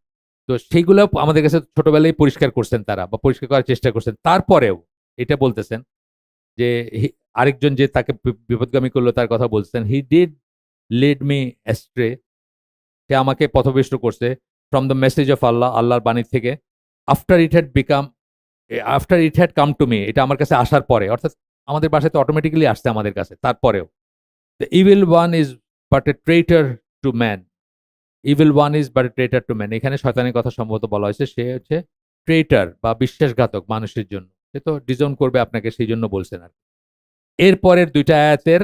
তো সেইগুলো আমাদের কাছে ছোটবেলায় পরিষ্কার করছেন তারা, বা পরিষ্কার করার চেষ্টা করছেন। তারপরেও এটা বলতেছেন যে আরেকজন যে তাকে বিপদগামী করলো তার কথা বলছেন, he did lead me astray, সে আমাকে পথভ্রষ্ট করছে। From the message of Allah, আল্লাহর বাণী থেকে। After it had come to me, এটা আমার কাছে আসার পরে, অর্থাৎ আমাদের বাসায় তো অটোমেটিক্যালি আসছে আমাদের কাছে, তারপরেও। The evil one is but A ট্রেটার to man, evil one is but A ট্রেটার to man, এখানে শয়তানের কথা সম্ভবত বলা হয়েছে, সে হচ্ছে ট্রেটার বা বিশ্বাসঘাতক মানুষের জন্য, সে তো ডিজোন করবে আপনাকে, সেই জন্য বলছেন আর। এরপরের দুইটা আয়াতের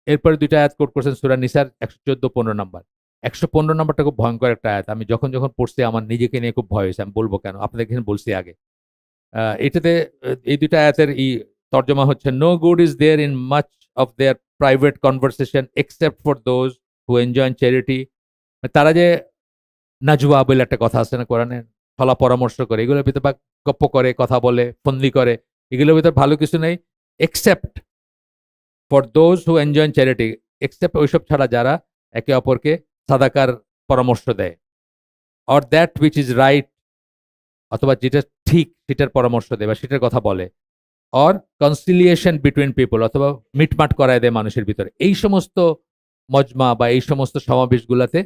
এরপরে দুইটা আয়াত কোট করছেন সূরা নিসার 114-15 নাম্বার। 115 নাম্বারটা খুব ভয়ঙ্কর একটা আয়াত, আমি যখন পড়ছি আমার নিজেকে নিয়ে খুব ভয় হয়েছে। আমি বলবো কেন, আপনাদের এখানে বলছি আগে। এটাতে এই দুইটা আয়াতের তর্জমা হচ্ছে, no good is there in much of their private conversation except for those who enjoy charity. তারা যে নাজুয়া বলে একটা কথা আছে না কোরআনে, ফলা পরামর্শ করে, এগুলোর ভিতরে বা গপ্প করে, কথা বলে, ফন্দি করে, এগুলোর ভিতরে ভালো কিছু নেই। Except for those who enjoy charity, except ওইসব ছাড়া যারা একে অপরকে সাদাকার পরামর্শ দেয়। Or that which is right, অথবা যেটা ঠিক সেটার পরামর্শ দেয় বা সেটার কথা বলে। অর কনসিলিয়েশন বিটুইন পিপল, অথবা মিটমাট করায় দেয় মানুষের ভিতরে। এই সমস্ত মজমা বা এই সমস্ত সমাবেশগুলাতে,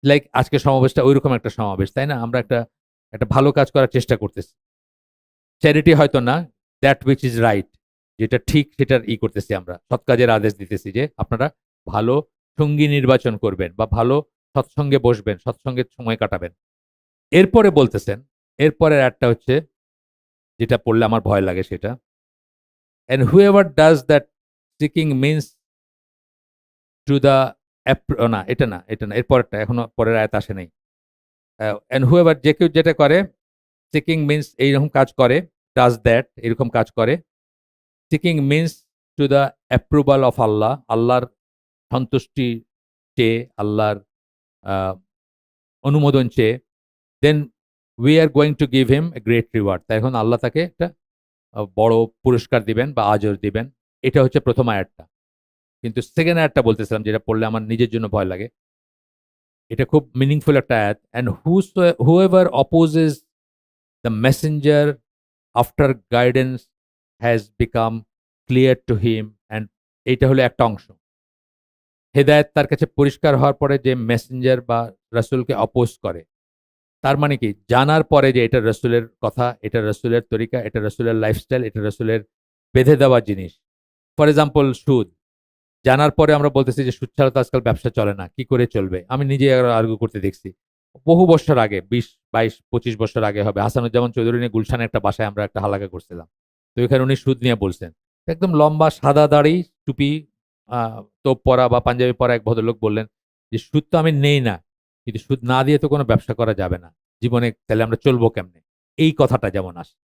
লাইক আজকে সমাবেশটা ওইরকম একটা সমাবেশ, তাই না? আমরা একটা ভালো কাজ করার চেষ্টা করতেছি। চ্যারিটি হয়তো না, দ্যাট উইচ ইজ রাইট, যেটা ঠিক সেটার করতেছি আমরা, সৎ কাজের আদেশ দিতেছি যে আপনারা ভালো সঙ্গী নির্বাচন করবেন বা ভালো সৎসঙ্গে বসবেন, সৎসঙ্গে সময় কাটাবেন। এরপরে বলতেছেন, এরপরের একটা হচ্ছে যেটা পড়লে আমার ভয় লাগে সেটা, and whoever does that seeking means to the না এটা না, এটা না, এরপরেরটা এখনো পরের আয়াত আসে নাই। and whoever যে কেউ যেটা করে, সিকিং মিন্স এইরকম কাজ করে, ডাজ দ্যাট এরকম কাজ করে, seeking means to the approval of Allah, আল্লাহর সন্তুষ্টি চেয়ে, আল্লাহর আহ, অনুমোদন চেয়ে, then we are going to give him a great reward, তাই এখন আল্লাহ তাকে একটা বড় পুরস্কার দিবেন বা আজর দিবেন। এটা হচ্ছে প্রথম আয়াতটা। কিন্তু সেকেন্ড আয়াতটা বলতেছিলাম, যেটা পড়লে আমার নিজের জন্য ভয় লাগে, এটা খুব মিনিংফুল একটা আয়াত। And whoever opposes the Messenger after guidance has become clear to him, and এইটা হলো একটা অংশ। হেদায়েত তার কাছে পরিষ্কার হওয়ার পরে যে মেসেঞ্জার বা রাসূলকে অপোজ করে, তার মানে কি, জানার পরে যে এটা রাসূলের কথা, এটা রাসূলের তরিকা, এটা রাসূলের লাইফস্টাইল, এটা রাসূলের বেঁধে দেওয়া জিনিস। ফর এক্সাম্পল সুদ, জানার পরে আমরা বলতেছি যে সুদ ছাড়া তো আজকাল ব্যবসা চলে না, কি করে চলবে? আমি নিজে আর্গু করতে দেখছি বহু বছর আগে, 20, 22, 25 বছর আগে হবে, হাসানুজ্জামান চৌধুরী নিয়ে গুলশানে একটা বাসায় আমরা একটা হালাকা করছিলাম। তো এখানে উনি সুদ নিয়ে বলছেন, একদম লম্বা সাদা দাড়ি, টুপি, তোপ পরা বা পাঞ্জাবি পরা এক ভদ্রলোক বললেন যে সুদ তো আমি নেই না, কিন্তু সুদ না দিয়ে তো কোনো ব্যবসা করা যাবে না জীবনে, তাহলে আমরা চলবো কেমনে? এই কথাটা যেমন আসে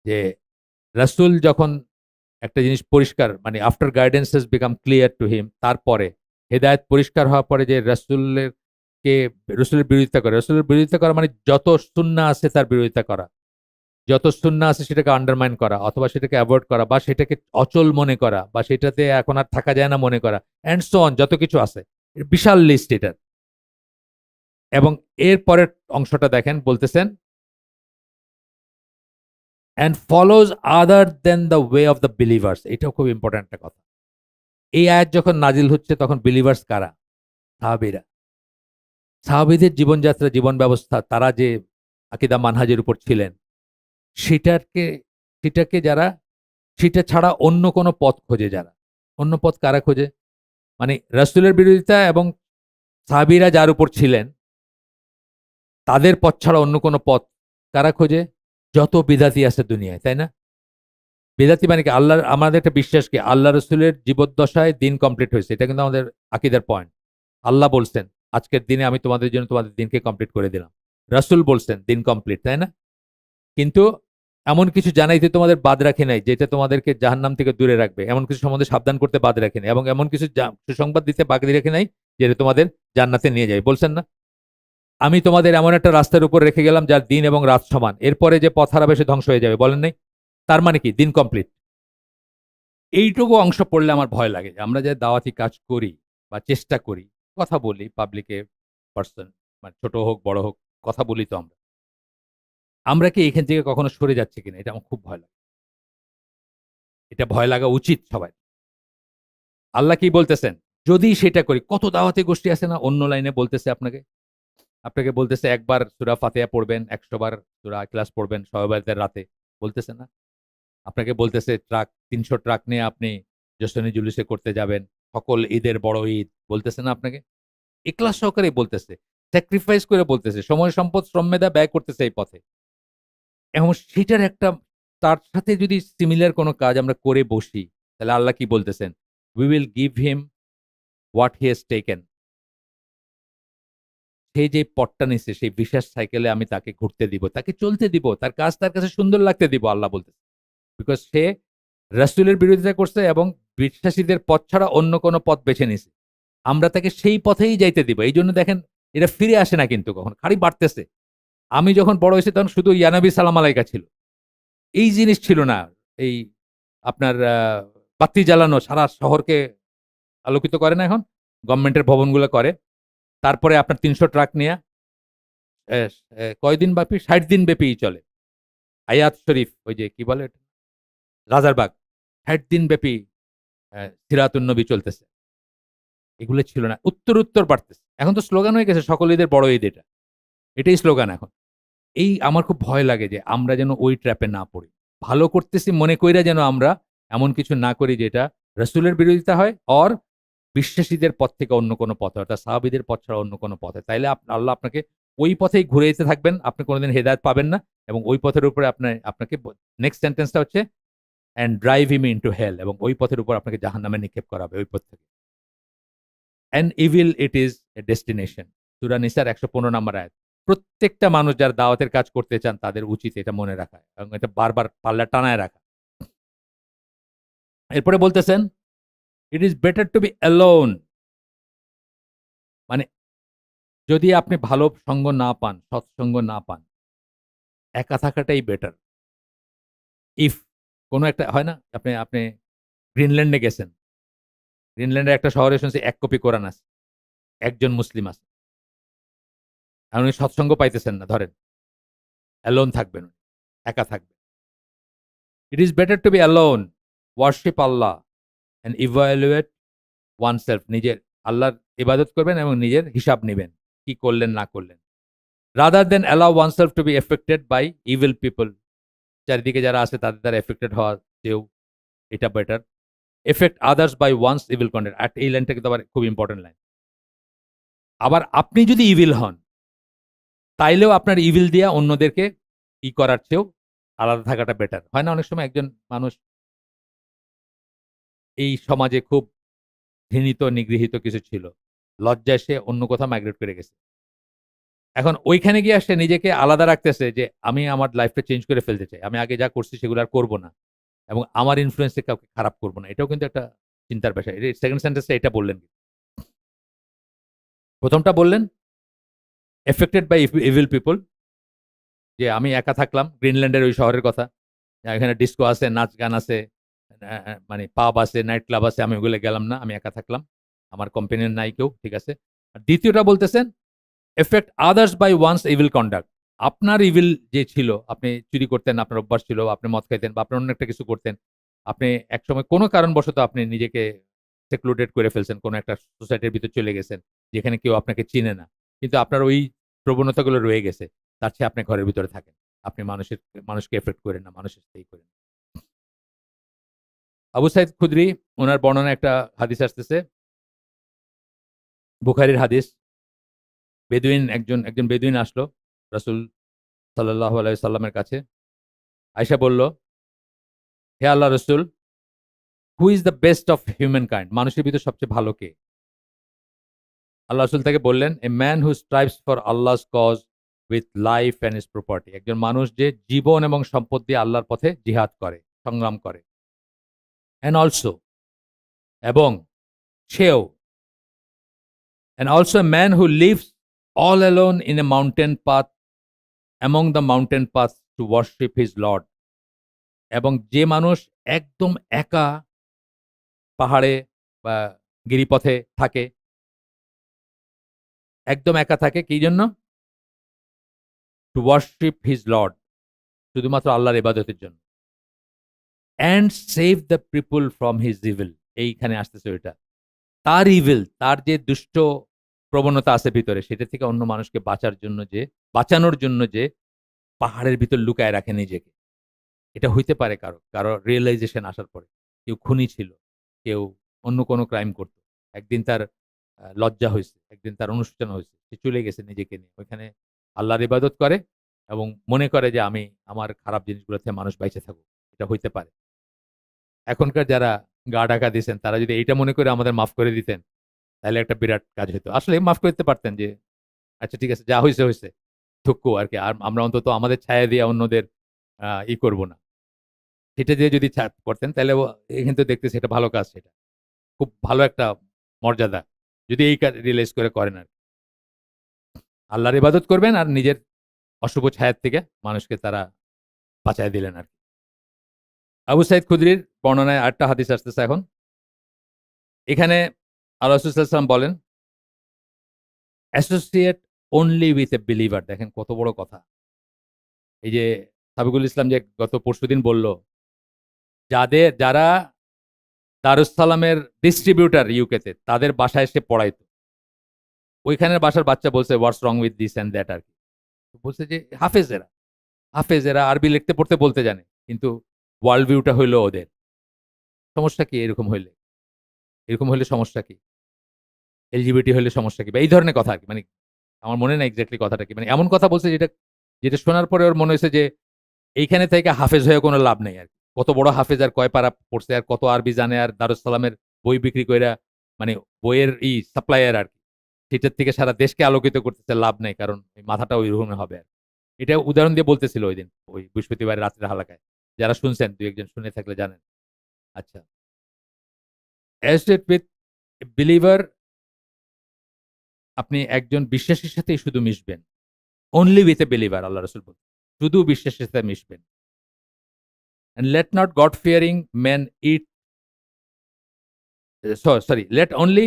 যে রাসূল যখন একটা জিনিস পরিষ্কার, মানে after guidance has become clear to him, তারপরে হেদায়েত পরিষ্কার হওয়ার পরে যে রাসূলের বিরোধিতা করে, রাসূলের বিরোধিতা করা মানে যত সুন্নাহ আছে তার বিরোধিতা করা, যত সুন্নাহ আছে সেটাকে আন্ডারমাইন করা অথবা সেটাকে অ্যাভয়েড করা বা সেটাকে অচল মনে করা বা সেটাতে এখন আর থাকা যায় না মনে করা, অ্যান্ড সো অন, যত কিছু আছে, বিশাল লিস্ট এটার। এবং এর পরের অংশটা দেখেন, বলতেছেন and follows other than the way of the believers. এটাও খুব ইম্পর্ট্যান্ট একটা কথা। এই আয়াত যখন নাজিল হচ্ছে তখন বিলিভার্স কারা? সাহাবীরা। সাহাবীদের জীবনযাত্রা, জীবন ব্যবস্থা, তারা যে আকীদা মানহাজের উপর ছিলেন, সেটাকে সেটাকে যারা, সেটা ছাড়া অন্য কোনো পথ খোঁজে যারা, অন্য পথ কারা খোঁজে? মানে রাসূলের বিরোধিতা এবং সাহাবীরা যার উপর ছিলেন তাদের পথ ছাড়া অন্য কোনো পথ কারা খোঁজে? যত বিদাতি আছে দুনিয়ায়, তাই না? বিদাতি মানে কি? আল্লাহর, আমাদের একটা বিশ্বাস কি আল্লাহ রসুলের জীবদ্দশায় দিন কমপ্লিট হয়েছে, এটা কিন্তু আমাদের আকীদার পয়েন্ট। আল্লাহ বলছেন আজকের দিনে আমি তোমাদের জন্য তোমাদের দিনকে কমপ্লিট করে দিলাম, রাসূল বলছেন দিন কমপ্লিট, তাই না? কিন্তু এমন কিছু জানাইতে তোমাদের বাদ রাখে নাই যেটা তোমাদেরকে জাহান্নাম থেকে দূরে রাখবে, এমন কিছু সম্বন্ধে সাবধান করতে বাদ রাখে নাই, এবং এমন কিছু সুসংবাদ দিতে বাকি রেখে নাই যেটা তোমাদের জান্নাতে নিয়ে যায়। বলছেন না, আমি তোমাদের এমন একটা রাস্তার উপর রেখে গেলাম যার দিন এবং রাত সমান, এরপরে যে পথ হারাবে সে ধ্বংস হয়ে যাবে, বলেন নাই? তার মানে কি? দিন কমপ্লিট। এইটুকু অংশ পড়লে আমার ভয় লাগে যে আমরা যে দাওয়াতি কাজ করি বা চেষ্টা করি, কথা বলি পাবলিকে, পার্সন, মানে ছোট হোক বড় হোক, কথা বলি তো আমরা, আমরা কি এখান থেকে কখনো সরে যাচ্ছি কিনা, এটা আমার খুব ভয় লাগে। এটা ভয় লাগা উচিত সবাই। আল্লাহ কি বলতেছেন? যদি সেটা করি, কত দাওয়াতি গোষ্ঠী আছে না অন্য লাইনে বলতেছে আপনাকে, আপনাকে বলতেছে একবার সূরা ফাতিহা পড়বেন, 100 বার সূরা ইখলাস পড়বেন শবে রাতে, বলতেছে না? আপনাকে বলতেছে 300 ট্রাক নিয়ে আপনি জশনে জুলুসে করতে যাবেন, সকল ঈদের বড় ঈদ, বলতেছে না আপনাকে? ইখলাস সহকারে বলতেছে, স্যাক্রিফাইস করে বলতেছে, সময় সম্পদ শ্রম মেধা ব্যয় করতেছে এই পথে। এবং সেটার একটা, তার সাথে যদি সিমিলার কোনো কাজ আমরা করে বসি, তাহলে আল্লাহ কি বলতেছেন? We will give him what he has taken. সে যে পথটা নিছে সেই বিশেষ সাইকেলে আমি তাকে ঘুরতে দিব, তাকে চলতে দিব, তার কাজ তার কাছে সুন্দর লাগতে দিব, আল্লাহ বলতেছে। বিকজ সে রাসূলের বিরোধিতা করছে এবং বিশ্বাসীদের পথ ছাড়া অন্য কোনো পথ বেছে নিছে। আমরা তাকে সেই পথেই যাইতে দিব। এইজন্য দেখেন এরা ফিরে আসে না কিন্তু কখনো, খালি বাড়তেছে। আমি যখন বড় হয়েছি তখন শুধু ইয়া নবী সালাম আলাইকা ছিল। এই জিনিস ছিল না। এই আপনার বাতি জ্বালানো সারা শহরকে আলোকিত করে না এখন? গভর্নমেন্টের ভবনগুলো করে। তারপরে আপনার ৩০০ ট্রাক নিয়া কয়দিন ব্যাপী? ৬০ দিন ব্যাপীই চলে। আয়াত শরীফ, ওই যে কি বলে এটা? রাজারবাগ। ৬০ দিন ব্যাপী সিরাতুন নবী চলতেছে। এগুলো ছিল না। উত্তর বাড়তেছে। এখন তো স্লোগান হয়ে গেছে সকল ঈদের বড় ঈদ এটা। এটাই স্লোগান এখন। এই আমার খুব ভয় লাগে যে আমরা যেন ওই ট্র্যাপে না পড়ি। ভালো করতেছি মনে কইরা যেন আমরা এমন কিছু না করি যেটা রাসূলের বিরোধিতা হয় অর বিশ্বাসীদের পথ থেকে অন্য কোনো পথে অর্থাৎ সাহাবীদের পথ ছাড়া অন্য কোনো পথে। তাইলে আল্লাহ আপনাকে ওই পথেই ঘুরে যেতে থাকবেন। আপনি কোনদিন হেদায়েত পাবেন না এবং ওই পথের উপরে আপনাকে নেক্সট সেন্টেন্সটা হচ্ছে অ্যান্ড ড্রাইভ হিম ইনটু হেল এবং ওই পথের উপর আপনাকে জাহান্নামে নিক্ষেপ করা হবে ওই পথ থেকে। And evil it is a destination. সূরা নিসার ১১৫ নম্বর আয়াত। প্রত্যেকটা মানুষ যারা দাওয়াতের কাজ করতে চান তাদের উচিত এটা মনে রাখা এবং এটা বারবার পাল্লা টানায় রাখা। এরপরে বলতেছেন, it is better to be alone. মানে যদি আপনি ভালো সঙ্গ না পান, সৎসঙ্গ না পান, একা থাকাটাই বেটার। ইফ কোনো একটা হয় না? আপনি আপনি গ্রিনল্যান্ডে গেছেন। গ্রিনল্যান্ডের একটা শহরে শুনছি ১ কপি কোরআন আছে। একজন মুসলিম আছে। আর উনি সৎসঙ্গ পাইতেছেন না ধরেন। অ্যালোন থাকবেন উনি। একা থাকবেন। It is better to be alone, worship Allah and evaluate oneself. নিজের আল্লাহর ইবাদত করবেন এবং নিজের হিসাব নিবেন। কি করলেন না করলেন। Rather then allow oneself to be affected by evil people. চারিদিকে যারা আছে তাদের দ্বারা এফেক্টেড হওয়া চেয়েও এটা better. Affect others by one's evil content. আর এই লাইনটা কিন্তু আবার খুব ইম্পর্টেন্ট লাইন। আবার আপনি যদি ইভিল হন, তাইলেও আপনার ইভিল দিয়া অন্যদেরকে করার চেয়েও আলাদা থাকাটা বেটার। হয় না অনেক সময় একজন মানুষ এই সমাজে খুব ঘৃণিত, নিগৃহীত কিছু ছিল। লজ্জায় সে অন্য কোথাও মাইগ্রেট করে গেছে। এখন ওইখানে গিয়ে সে নিজেকে আলাদা রাখতেছে যে আমি আমার লাইফটা চেঞ্জ করে ফেলতে চাই। আমি আগে যা করছি সেগুলো আর করব না। এবং আমার ইনফ্লুয়েন্স এ কাউকে খারাপ করব না। এটাও কিন্তু একটা চিন্তার বিষয়। সেকেন্ড সেন্টেন্সে এটা বললেন। প্রথমটা বললেন এফেক্টেড বাই ইভিল পিপল, যে আমি একা থাকলাম গ্রিনল্যান্ডের ওই শহরের কথা। এখানে ডিস্কো আছে, নাচ গান আছে, মানে পাব আছে, নাইট ক্লাব আছে। আমি ওগুলো গেলাম না। আমি একা থাকলাম। আমার কম্পেনিয়ন নাই কেউ। ঠিক আছে। আর দ্বিতীয়টা বলতেছেন effect others by one's evil conduct. আপনার ইভিল যে ছিল, আপনি চুরি করতেন, আপনার অভ্যাস ছিল, আপনি মদ খাইতেন বা আপনি অন্য একটা কিছু করতেন। আপনি একসময় কোনো কারণবশত আপনি নিজেকে সেক্লুডেড করে ফেলছেন। কোনো একটা সোসাইটির ভিতর চলে গেছেন, যেখানে কেউ আপনাকে চিনে না। কিন্তু আপনার ওই প্রবণতাগুলো রয়ে গেছে। তার চেয়ে আপনি ঘরের ভিতরে থাকেন। আপনি মানুষকে এফেক্ট করেন না, মানুষের সাথেই করেন। আবু সাইদ খুদরি ওনার বর্ণনায় একটা হাদিস আসতেছে, বুখারীর হাদিস। একজন বেদুইন আসলো রাসূল সাল্লাল্লাহু আলাইহি সাল্লামের কাছে। আয়েশা বলল, হে আল্লাহর রাসূল, who is the best of human kind? মানুষের ভিতর সবচেয়ে ভালো কে? আল্লাহ রাসূল তাকে বললেন, a man who strives for Allah's cause with life and his property. একজন মানুষ যে জীবন এবং সম্পদ দিয়ে আল্লাহর পথে জিহাদ করে, সংগ্রাম করে। অ্যান্ড অলসো, এবং সেও, and also a man who lives all alone in a mountain path among the mountain path to worship his lord. এবং যে মানুষ একদম একা পাহাড়ে বা গিরিপথে থাকে, একদম একা থাকে কি জন্য? টু ওয়ারশিপ হিজ লর্ড, শুধুমাত্র আল্লাহর ইবাদতের জন্য। And save the people from his evil. এইখানে আসতেছে ওইটা। তার ইভিল, তার যে দুষ্ট প্রবণতা আছে ভিতরে, সেটা থেকে অন্য মানুষকে বাঁচানোর জন্য যে পাহাড়ের ভিতর লুকায় রাখে নিজেকে। এটা হইতে পারে কারো রিয়ালাইজেশন আসার পরে। কেউ খুনি ছিল, কেউ অন্য কোনো ক্রাইম করত। একদিন তার লজ্জা হইছে, একদিন তার অনুশোচনা হইছে। সে চলে গেছে নিজেকে নিয়ে। ওইখানে আল্লাহর ইবাদত করে এবং মনে করে যে আমি আমার খারাপ জিনিসগুলো থেকে মানুষ বাইচে থাকুক। এটা হইতে পারে। এখনকার যারা গা ঢাকা দিছেন তারা যদি এইটা মনে করে আমাদের মাফ করে দিতেন, তাহলে একটা বিরাট কাজ হইতো। আসলে মাফ করে দিতে পারতেন যে, আচ্ছা ঠিক আছে, যা হইছে হইছে। থুকু আরকি। আর আমরা অন্তত আমাদের ছায়া দিয়ে অন্যদের করব না। সেটা দিয়ে যদি করতেন তাহলে এখানে তো দেখতেছি এটা ভালো কাজ সেটা। খুব ভালো একটা মর্যাদা। যদি এই কাজ রিয়ালাইজ করে করেন আরকি। আল্লাহর ইবাদত করবেন আর নিজের অশুভ ছায়ার থেকে মানুষকে তারা বাঁচায় দিলেন আরকি। আবু সাইদ খুদরির বর্ণনায় আরেকটা হাদিস আসতেছে এখন। এখানে আল্লাহ রাসূল সাল্লাল্লাহু আলাইহি ওয়াসাল্লাম বলেন, associate only with a believer. দেখেন কত বড় কথা। এই যে সাবিকুল ইসলাম যে গত পরশুদিন বলল, যারা দারুস সালামের ডিস্ট্রিবিউটর ইউকেতে, তাদের বাসায় সে পড়াইতো। ওইখানের বাসার বাচ্চা বলছে what's wrong with this and that আরকি। বলছে যে হাফেজেরা আরবি লিখতে পড়তে বলতে জানে, কিন্তু ওয়ার্ল্ড ভিউটা হইলো ওদের। সমস্যা কি এরকম হলে সমস্যা কি? এলজিবিটি হলে সমস্যা কি? বা এই ধরনের কথা আরকি। মানে আমার মনে নাই এক্সাক্টলি কথাটা কি। মানে এমন কথা বলছে যেটা শোনার পরে ওর মনে হইছে যে এইখানে থেকে হাফেজ হয়ে কোনো লাভ নেই আরকি। কত বড় হাফেজ আর কয় পারা পড়ছে আর কত আরবি জানে আর দারুস সালামের বই বিক্রি কইরা মানে বইয়ের সাপ্লায়ার আরকি। সেটার থেকে সারা দেশকে আলোকিত করতেছে, লাভ নাই। কারণ এই মাথাটা ঐরকমই হবে আরকি। এটা উদাহরণ দিয়ে বলতেছিল ঐদিন, ওই বৃহস্পতিবার রাত্রের হালাকায়। যারা শুনছেন ২-১ জন শুনে থাকলে জানেন। আচ্ছা। অ্যাসোসিয়েট উইথ এ বিলিভার, আপনি একজন বিশ্বাসীর সাথেই শুধু মিশবেন। অনলি উইথ এ বিলিভার, আল্লাহ রাসূল বলছেন। শুধু বিশ্বাসীর সাথে মিশবেন। And let not God fearing men eat, sorry, let only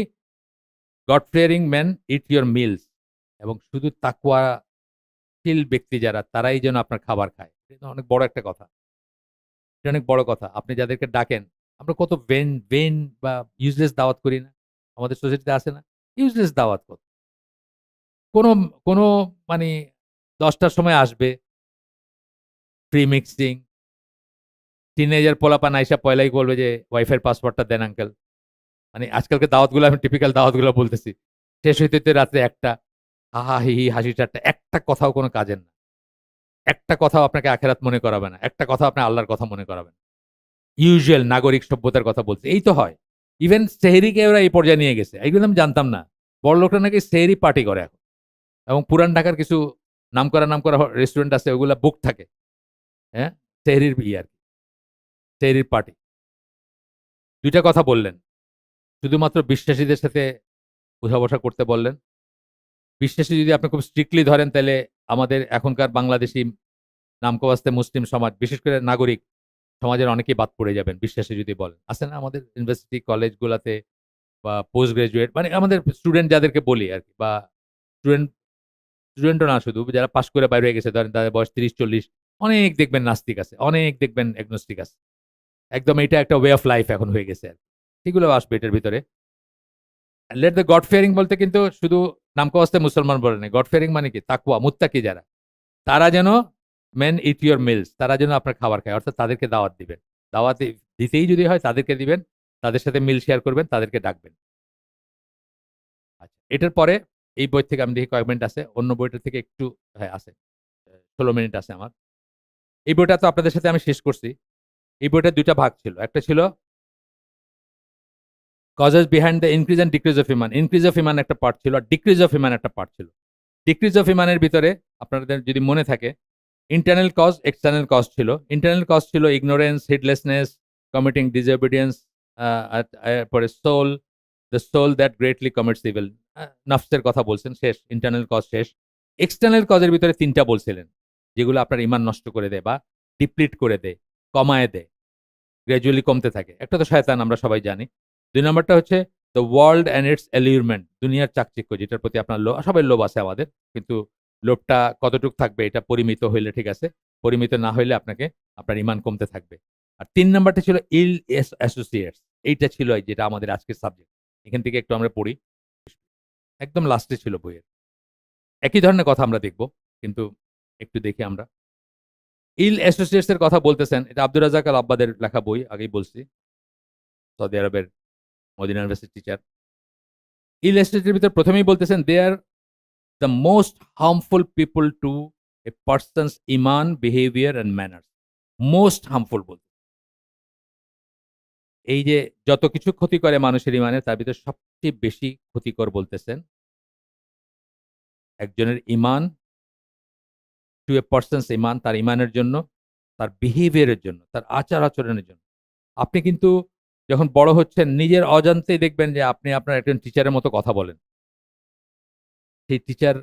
God fearing men eat your meals, এবং শুধু তাকওয়াশীল ব্যক্তি যারা তারাই যেন আপনার খাবার খায়। এটা অনেক বড় একটা কথা। এটা অনেক বড় কথা। আপনি যাদেরকে ডাকেন, আমরা কত ভেইন বা ইউজলেস দাওয়াত করি না? আমাদের সোসাইটিতে আছে না? ইউজলেস দাওয়াত কত। কোন কোন মানে ১০ টার সময় আসবে, ফ্রি মিক্সিং, টিনেজার পোলাপান আইসা পয়লাই বলবে যে, ওয়াইফাই এর পাসওয়ার্ডটা দেন আঙ্কেল। মানে আজকালকে দাওয়াতগুলো আমি টিপিক্যাল দাওয়াতগুলো বলতেছি। শেষ হইতে রাত্রে ১টা, হাহা হিহি হাসি ঠাট্টা, একটা কথাও কোনো কাজের না। একটা কথাও আপনাকে আখেরাত মনে করাবে না। একটা কথাও আপনার আল্লাহর কথা মনে করাবে না। ইউজুয়াল নাগরিক সভ্যতার কথা বলছি। এই তো হয়। ইভেন সেহরিকে ওরা এই পর্যায়ে নিয়ে গেছে। এগুলো আমি জানতাম না। বড়লোকরা নাকি সেহরি পার্টি করে এখন। এবং পুরান ঢাকার কিছু নামকরা রেস্টুরেন্ট আছে, ওগুলা বুক থাকে। হ্যাঁ? সেহরির আরকি। সেহরির পার্টি। ২ টা কথা বললেন। শুধুমাত্র বিশ্বাসীদের সাথে উঠা-বসা করতে বললেন। বিশ্বাসী যদি আপনি খুব স্ট্রিক্টলি ধরেন, তাইলে আমাদের এখনকার বাংলাদেশী নামকাওয়াস্তে মুসলিম সমাজ, বিশেষ করে নাগরিক সমাজের অনেকেই বাদ পড়ে যাবেন বিশ্বাসী যদি বলেন। আছে না আমাদের ইউনিভার্সিটি কলেজগুলাতে বা পোস্ট গ্রাজুয়েট, মানে আমাদের স্টুডেন্ট যাদেরকে বলি আরকি, বা স্টুডেন্ট স্টুডেন্টও না, শুধু যারা পাস করে বাইরে হয়ে গেছে, ধরেন তাদের বয়স ৩০-৪০, অনেক দেখবেন নাস্তিক আছে, অনেক দেখবেন এগনোস্টিক আছে। একদম এটা একটা ওয়ে অফ লাইফ এখন হয়ে গেছে আরকি। সেগুলোও আসবে এটার ভিতরে। লেট দ্য গড ফিয়ারিং বলতে কিন্তু শুধু নামকাওয়াস্তে মুসলমান বলে নাই। গড ফিয়ারিং মানে কি? তাকওয়া, মুত্তাকি যারা, তারা যেন মেন ইট ইউর মিলস, তারা যেন আপনার খাবার খায়। অর্থাৎ তাদেরকে দাওয়াত দিবেন। দাওয়াত দিতেই যদি হয় তাদেরকে দিবেন, তাদের সাথে মিল শেয়ার করবেন, তাদেরকে ডাকবেন। আচ্ছা, এটার পরে এই বই থেকে আমি দেখি কয়েক মিনিট আছে। অন্য বইটার থেকে একটু, হ্যাঁ আছে। ১৬ মিনিট আছে আমার। এই বইটা তো আপনাদের সাথে আমি শেষ করছি। এই বইটার ২ টা ভাগ ছিল। একটা ছিল causes behind the increase and decrease of ইমান। ইনক্রিজ অফ ইমান একটা পার্ট ছিল, আর ডিক্রিজ অফ ইমান একটা পার্ট ছিল। ডিক্রিজ অফ ইমানের ভিতরে আপনাদের যদি মনে থাকে, ইন্টারনাল কজ, এক্সটার্নাল কজ ছিল। ইন্টারনাল কজ ছিল ইগনোরেন্স, হিডলেসনেস, কমিটিং ডিসোবিডিয়েন্স, পরে the soul that greatly commits evil. নফসের কথা বলছেন, শেষ। ইন্টারনাল কজ শেষ। এক্সটার্নাল কজের ভিতরে ৩ টা বলছিলেন, যেগুলো আপনার ইমান নষ্ট করে দেয় বা ডিপ্লিট করে দেয়, কমায় দেয়, গ্র্যাজুয়ালি কমতে থাকে। একটা তো শয়তান, আমরা সবাই জানি। ২ নাম্বারটা হচ্ছে দ্য ওয়ার্ল্ড অ্যান্ড ইটস অ্যালিউরমেন্ট, দুনিয়ার চাকচিক্য, যেটার প্রতি আপনার সবাই লোভ আছে আমাদের। কিন্তু লোভটা কতটুক থাকবে, এটা পরিমিত হইলে ঠিক আছে। পরিমিত না হইলে আপনার ইমান কমতে থাকবে। আর ৩ নাম্বারটা ছিল ইল অ্যাসোসিয়েটস। এইটা ছিল যেটা আমাদের আজকের সাবজেক্ট। এখান থেকে একটু আমরা পড়ি। একদম লাস্টে ছিল বইয়ের। একই ধরনের কথা আমরা দেখব, কিন্তু একটু দেখি আমরা। ইল অ্যাসোসিয়েটস এর কথা বলতেছেন, এটা আব্দুর রাজ্জাক আল আব্বাদের লেখা বই, আগেই বলছি। সৌদি আরবের মদিনা ইউনিভার্সিটির টিচার। ইল অ্যাসোসিয়েটস এর ভিতর ১ম এই বলতেছেন, they are the most harmful people to a person's ইমান, behaviour and manners. Most harmful বলতে এই যে যত কিছু ক্ষতি করে মানুষের ইমানের, তার ভিতরে সবচেয়ে বেশি ক্ষতিকর বলতেছেন একজনের ইমান, টু এ পারসনস ইমান, তার ইমানের জন্য, তার বিহেভিয়ারের জন্য, তার আচার-আচরণের জন্য। আপনি কিন্তু যখন বড় হচ্ছেন, নিজের অজান্তেই দেখবেন যে আপনি আপনার একজন টিচারের মতো কথা বলেন। সেই টিচার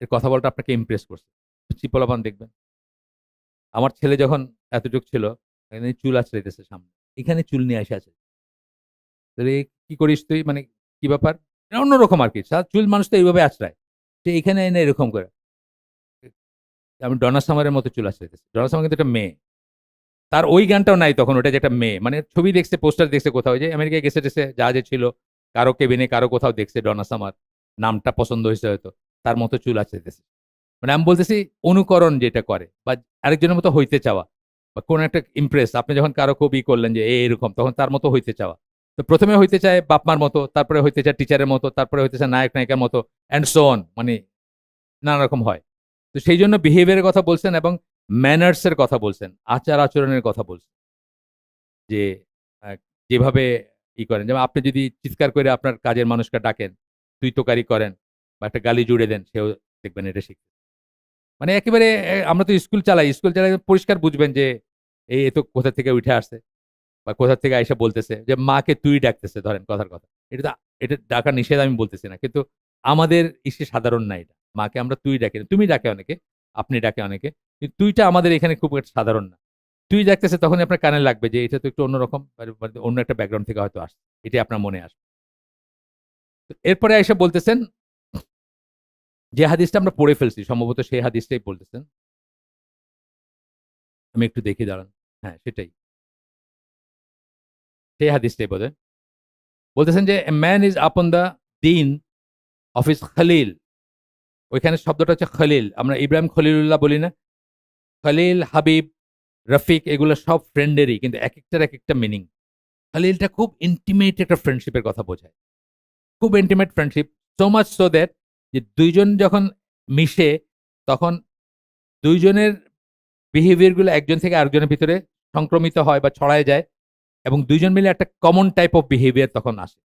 এর কথা বলাটা আপনাকে ইমপ্রেস করছে। চিপলাপান দেখবেন। আমার ছেলে যখন এতটুক ছিল, এখানে চুল আঁচড়াইতেছে সামনে। এখানে চুল নিয়ে এসে আছে। তাহলে কি করিস তুই? মানে কি ব্যাপার? অন্যরকম আরকি। চুল মানুষ তো এইভাবে আঁচড়ায়। সে এখানে এনে এরকম করে। আমি ডনা সামারের মতো চুল আঁচড়াইতেছি। ডনা সামার কিন্তু একটা মেয়ে। তার ওই গানটাও নাই তখন, ওটা যে একটা মেয়ে। মানে ছবি দেখছে, পোস্টার দেখছে কোথাও, যে আমেরিকায় গেছে-টেছে, জাহাজে ছিল। কারো কেবিনে কারো কোথাও দেখছে ডনা সামার। নামটা পছন্দ হইছে হয়তো। তার মতো চুল আঁচড়াইতেছে। মানে আমি বলতেছি অনুকরণ যেটা করে বা আরেকজনের মতো হইতে চাওয়া বা কোন একটা ইমপ্রেস আপনি যখন কারো খুব করলেন যে এরকম তখন তার মতো হইতে চাওয়া। তো প্রথমে হইতে চায় বাপ মার মতো, তারপরে হইতে চায় টিচারের মতো, তারপরে হইতে চায় নায়ক নায়িকার মতো অ্যান্ড সো অন, মানে নানা রকম হয়। তো সেই জন্য বিহেভিয়ারের কথা বলছেন এবং ম্যানার্স এর কথা বলছেন, আচার আচরণের কথা বলছেন। যে যেভাবে করেন, যেমন আপনি যদি চিৎকার করে আপনার কাজের মানুষকে ডাকেন, তুই তোকারি করেন বা একটা গালি জুড়ে দেন, সেও দেখবেন এটা শিখবে। মানে একেবারে আমরা তো স্কুল চালাই পরিষ্কার বুঝবেন যে এ তো কোথা থেকে উঠে আসছে বা কোথা থেকে আইসা বলতেছে যে মাকে তুই ডাকতেছে, ধরেন কথার কথা। এটা ডাকা নিষেধ আমি বলতেছি না। কিন্তু আমাদের ইসে সাধারণ না এটা। মাকে আমরা তুই ডাকি না। তুমি ডাকে অনেকে, আপনি ডাকে অনেকে। কিন্তু তুইটা আমাদের এখানে খুব একটা সাধারণ না। তুই ডাকতেছে তখনই আপনার কানে লাগবে যে এটা তো একটু অন্যরকম, মানে অন্য একটা ব্যাকগ্রাউন্ড থেকে হয়তো আসছে। এটাই আপনার মনে আসবে। তো এরপরে আইসা বলতেছেন, যে হাদিসটা আমরা পড়ে ফেলছি সম্ভবত সেই হাদিসটাই বলতেছেন। আমি একটু দেখি দাঁড়ান। হ্যাঁ, সেটাই। সেই হাদিসটাই বোধহয়। বলতেছেন যে, "এ ম্যান ইস আপন দ্য দীন অফ হিজ খলিল।" ওইখানে শব্দটা হচ্ছে খলিল। আমরা ইব্রাহিম খলিলুল্লাহ বলি না? খলিল, হাবিব, রফিক এগুলো সব ফ্রেন্ডেরই। কিন্তু একেকটার একেকটা মিনিং। খলিলটা খুব ইন্টিমেট একটা ফ্রেন্ডশিপের কথা বোঝায়। খুব intimate friendship. So much so that যে ২ জন যখন মিশে তখন ২ জনের বিহেভিয়ার গুলো একজন থেকে আরেকজনের ভিতরে সংক্রমিত হয় বা ছড়ায় যায় এবং ২ জন মিলে একটা কমন টাইপ অফ বিহেভিয়ার তখন আসে।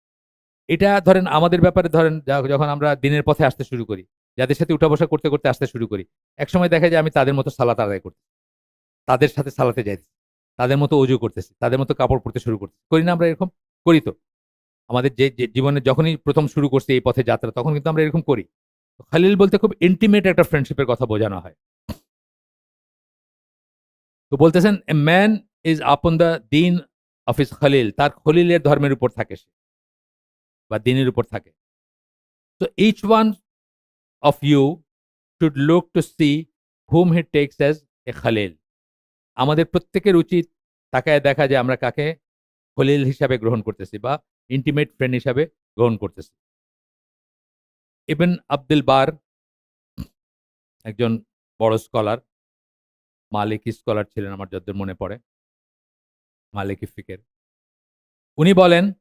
এটা ধরেন আমাদের ব্যাপারে ধরেন যখন আমরা দিনের পথে আসতে শুরু করি, যাদের সাথে উঠা বসা করতে, করতে আসতে শুরু করি। একসময় দেখা যায় আমি তাদের মতো সালাত আদায় করতেছি। তাদের সাথে সালাতে যাইতেছি। তাদের মতো অজু করতেছি। তাদের মতো কাপড় পরতে শুরু করতেছি। করি না আমরা এরকম? করি তো। আমাদের যে জীবনে যখনই ১ম শুরু করছি এই পথে যাত্রা তখন কিন্তু আমরা এরকম করি। খালিল বলতে খুব ইন্টিমেট একটা ফ্রেন্ডশিপের কথা বোঝানো হয়। তো বলতেছেন, "এ ম্যান ইস আপন দ্য দীন অফ হিজ খলিল।" তার খলিলের ধর্মের উপর থাকে সে বা দ্বীনের উপর থাকে। So each one of you should look to see whom he takes as a khalil. আমাদের প্রত্যেকের উচিত তাকায় দেখা যে আমরা কাকে খলিল হিসাবে গ্রহণ করতেছি বা ইন্টিমেট ফ্রেন্ড হিসাবে গ্রহণ করতেছি। ইবন আব্দুল বার একজন বড় স্কলার, মালিকি স্কলার ছিলেন আমার যতদূর মনে পড়ে, মালিকি ফিকের। উনি বলেন,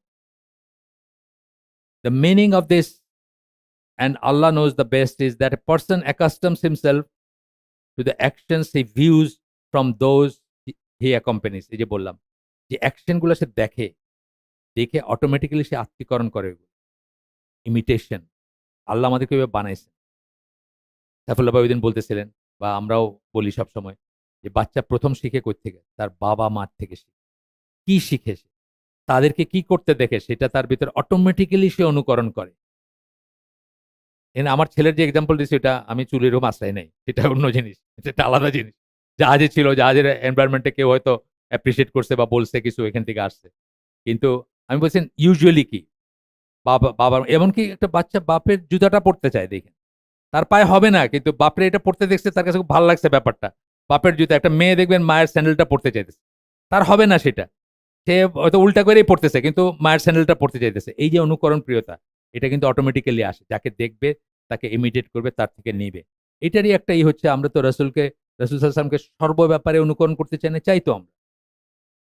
"The meaning of this, and Allah knows the best, is that a person accustoms himself to the actions he views from those he accompanies." এই যে বললাম, যে অ্যাকশন গুলো সে দেখে, দেখে অটোমেটিক্যালি সে আত্মীকরণ করে ওগুলো। ইমিটেশন। আল্লাহ আমাদেরকে এভাবে বানাইছেন। সাইফুল্লাহ ভাই ওইদিন বলতেছিলেন বা আমরাও বলি সবসময় যে বাচ্চা ১ম শিখে কোত্থেকে? তার বাবা-মার থেকে শিখে। কি শিখে সে? তাদেরকে কি করতে দেখে সেটা তার ভিতরে অটোমেটিক্যালি সে অনুকরণ করে। আমার ছেলের যে এক্সাম্পল দিছি ওটা আমি চুলেরও মাসলাই নাই। এটা অন্য জিনিস। এটা একটা আলাদা জিনিস। জাহাজে ছিল, জাহাজের এনভায়রনমেন্ট এ কেউ হয়তো অ্যাপ্রিশিয়েট করছে বা বলছে কিছু এখান থেকে আসছে। কিন্তু আমি বলছি ইউজুয়ালি কি? বাবা এমনকি একটা বাচ্চা বাপের জুতাটা পড়তে চায় দেখেন। তার পায়ে হবে না কিন্তু বাপরে এটা পড়তে দেখছে তার কাছে খুব ভাল লাগছে ব্যাপারটা। বাপের জুতা একটা মেয়ে দেখবেন মায়ের স্যান্ডেলটা পড়তে চাইতেছে। তার হবে না সেটা। সে হয়তো উল্টা করেই পড়তেছে কিন্তু মায়ের স্যান্ডেলটা পড়তে চাইতেছে। এই যে অনুকরণ প্রিয়তা, এটা কিন্তু অটোমেটিক্যালি আসে। যাকে দেখবে তাকে ইমিটেট করবে, তার থেকে নিবে। এটারই একটা হচ্ছে আমরা তো রাসূল সাল্লাল্লাহু আলাইহি ওয়াসাল্লামকে সর্ব ব্যাপারে অনুকরণ করতে চাই না, চাই তো আমরা।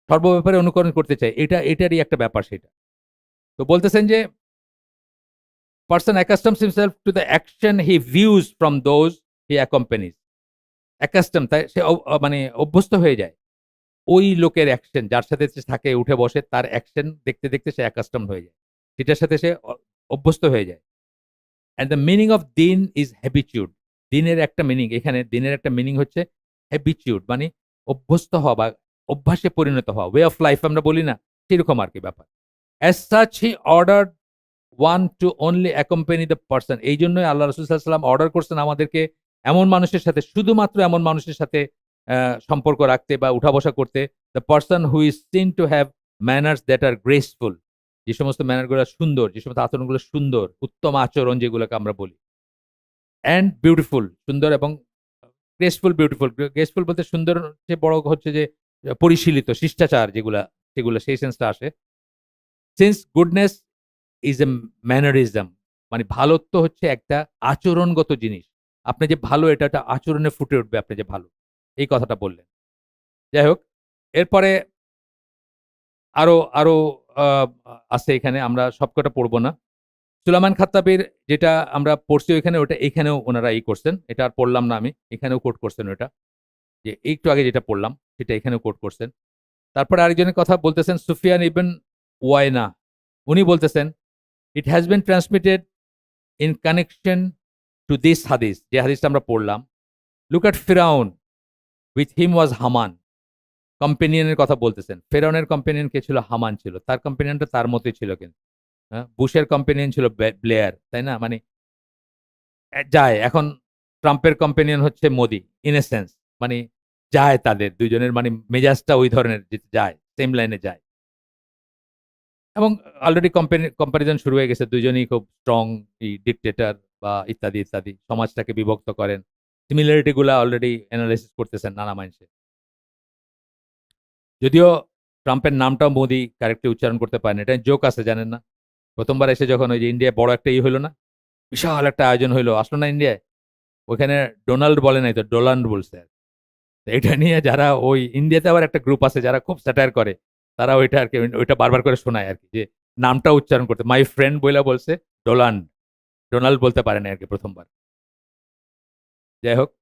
সর্ব ব্যাপারে অনুকরণ করতে চাই। এটারই একটা ব্যাপার সেটা। তো বলতেছেন যে, "person accustoms himself to the action he views from those he accompanies." Accustom তাই সে মানে অভ্যস্ত হয়ে যায়। ওই লোকের অ্যাকশন যার সাথে সে থাকে, উঠে বসে তার অ্যাকশন দেখতে, দেখতে সে অ্যাকাস্টম হয়ে যায়। সেটার সাথে সে অভ্যস্ত হয়ে যায়। অ্যান্ড দ্য মিনিং অফ দিন ইজ হ্যাবিটিউড। দিনের একটা মিনিং এখানে দিনের একটা মিনিং হচ্ছে হ্যাবিটিউড মানে অভ্যস্ত হওয়া বা অভ্যাসে পরিণত হওয়া। ওয়ে অফ লাইফ আমরা বলি না? সেরকম আরকি ব্যাপার। As such he ordered one to only accompany the person. এইজন্যই আল্লাহ রাসূল সাল্লাল্লাহু আলাইহি ওয়াসাল্লাম অর্ডার করছেন আমাদেরকে এমন মানুষের সাথে শুধুমাত্র এমন মানুষের সাথে সম্পর্ক রাখতে বা উঠা-বসা করতে, the person who is seen to have manners that are graceful. যে সমস্ত ম্যানার গুলা সুন্দর, যে সমস্ত আচরণগুলো সুন্দর, উত্তম আচরণ যেগুলোকে আমরা বলি। অ্যান্ড বিউটিফুল সুন্দর এবং গ্রেসফুল বিউটিফুল। গ্রেসফুল বলতে সুন্দর চেয়ে বড় হচ্ছে যে পরিশীলিত শিষ্টাচার যেগুলা, সেগুলো সেই সেন্সটা আসে। Since goodness is a mannerism মানে ভালোত্ব হচ্ছে একটা আচরণগত জিনিস। আপনি যে ভালো এটা একটা আচরণে ফুটে উঠবে আপনি যে ভালো। এই কথাটা বললেন। যাই হোক, এরপরে আরো আরো আ আছে এখানে আমরা সবকটা পড়ব না। সুলাইমান খাত্তাবির যেটা আমরা পড়ছি ওইখানে ওটা এখানেও উনারা করছেন। এটা আর পড়লাম না আমি। এখানেও কোট করছেন ওটা। যে একটু আগে যেটা পড়লাম সেটা এখানেও কোট করছেন। তারপরে আরেকজনের কথা বলতেছেন সুফিয়ান ইবন ওয়াইনা। উনি বলতেছেন, "It has been transmitted in connection to this hadith" যে হাদিসটা আমরা পড়লাম। "Look at Firaun, with him was Haman." কম্পেনিয়নের কথা বলতেছেন। ফেরাউনের কম্পেনিয়ন কে ছিল? হামান ছিল। তার কম্পেনিয়নটা তার মতোই ছিল কিন্তু। হ্যাঁ? বুশের কম্পেনিয়ন ছিল ব্লেয়ার, তাই না? মানে যায়। এখন ট্রাম্পের কম্পেনিয়ন হচ্ছে মোদি। ইন এ সেন্স মানে যায় তাদের ২ জনের মানে মেজাজটা ওই ধরনের যে যায়। সেম লাইনে যায়। এবং অলরেডি কম্পারিজন শুরু হয়ে গেছে। ২ জনই খুব স্ট্রং ডিক্টেটর বা ইত্যাদি, ইত্যাদি। সমাজটাকে বিভক্ত করেন। সিমিলারিটি গুলা অলরেডি এনালাইসিস করতেছেন নানা মানুষে। যদিও ট্রাম্পের নামটাও মোদি কারেক্টলি উচ্চারণ করতে পারেন। এটা জোক আছে জানেন না? ১ম বার এসে যখন ওই যে ইন্ডিয়ায় বড় একটা হইল না? বিশাল একটা আয়োজন হইল। আসলো না ইন্ডিয়ায়? ওখানে ডোনাল্ড বলে নাই তো ডোলান্ড বলছে। তো এটা নিয়ে যারা ওই ইন্ডিয়াতে আবার একটা গ্রুপ আছে যারা খুব স্যাটায়ার করে। তারা ওইটা আরকি ওইটা বারবার করে শোনায় আরকি যে নামটা উচ্চারণ করতে। মাই ফ্রেন্ড বইলা বলছে ডোলান্ড। ডোনাল্ড বলতে পারে নাই আরকি ১ম বার। যাই হোক।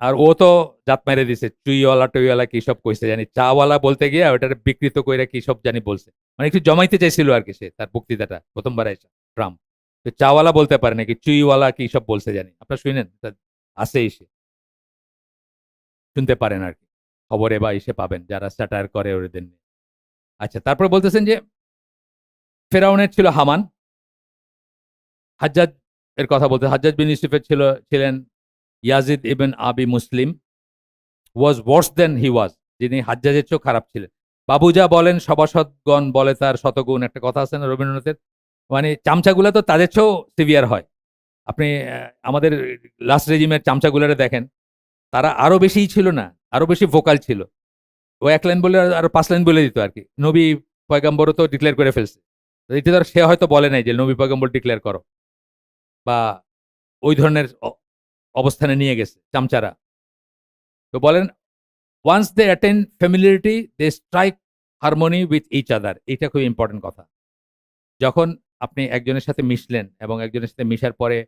আর ও তো জাত মাইরা দিছে। চুইওয়ালা-টুইওয়ালা কি সব কইছে জানি। চাওয়ালা বলতে গিয়া ওটারে বিকৃত কইরা কি সব জানি বলছে। মানে একটু জমাইতে চাইছিল আরকি সে তার বক্তৃতাটা ১ম বার আইসা ট্রাম্প। তো চাওয়ালা বলতে পারে নাকি চুইওয়ালা কি সব বলছে জানি। আপনারা শুইনেন? আছেই সে। শুনতে পারেন আরকি। খবরে বা ইসে পাবেন যারা স্যাটায়ার করে ওদের নিয়ে। আচ্ছা তারপরে বলতেছেন যে ফেরাউনের ছিল হামান। হাজ্জাজ এর কথা বলতে হাজ্জাজ বিন ইউসুফের ছিলেন ইয়াজিদ ইবন আবি মুসলিম। ওয়াজ ওয়ার্স দেন হি ওয়াজ। যিনি হাজ্জাজের চেয়েও খারাপ ছিলেন। বাবু যা বলেন সভাসদগণ বলে তার শতগুণ একটা কথা আছে না রবীন্দ্রনাথের? মানে চামচাগুলা তো তাদের চেয়েও সিভিয়ার হয়। আপনি আমাদের লাস্ট রেজিমের চামচাগুলারে দেখেন। তারা আরো বেশিই ছিল না? আরো বেশি ভোকাল ছিল। ও ১ লাইন বললে আরো ৫ লাইন বলে দিত আরকি। নবী পয়গাম্বরও তো ডিক্লেয়ার করে ফেলছে। তো এটা ধর সে হয়তো বলে নাই যে নবী পয়গম্বর ডিক্লেয়ার করো। বা ওই ধরনের অবস্থানে নিয়ে গেছে চামচারা। তো বলেন once they attain familiarity they strike harmony with each other. এটা খুব ইম্পোর্টেন্ট কথা। যখন আপনি একজনের সাথে মিশলেন এবং একজনের সাথে মিশার পরে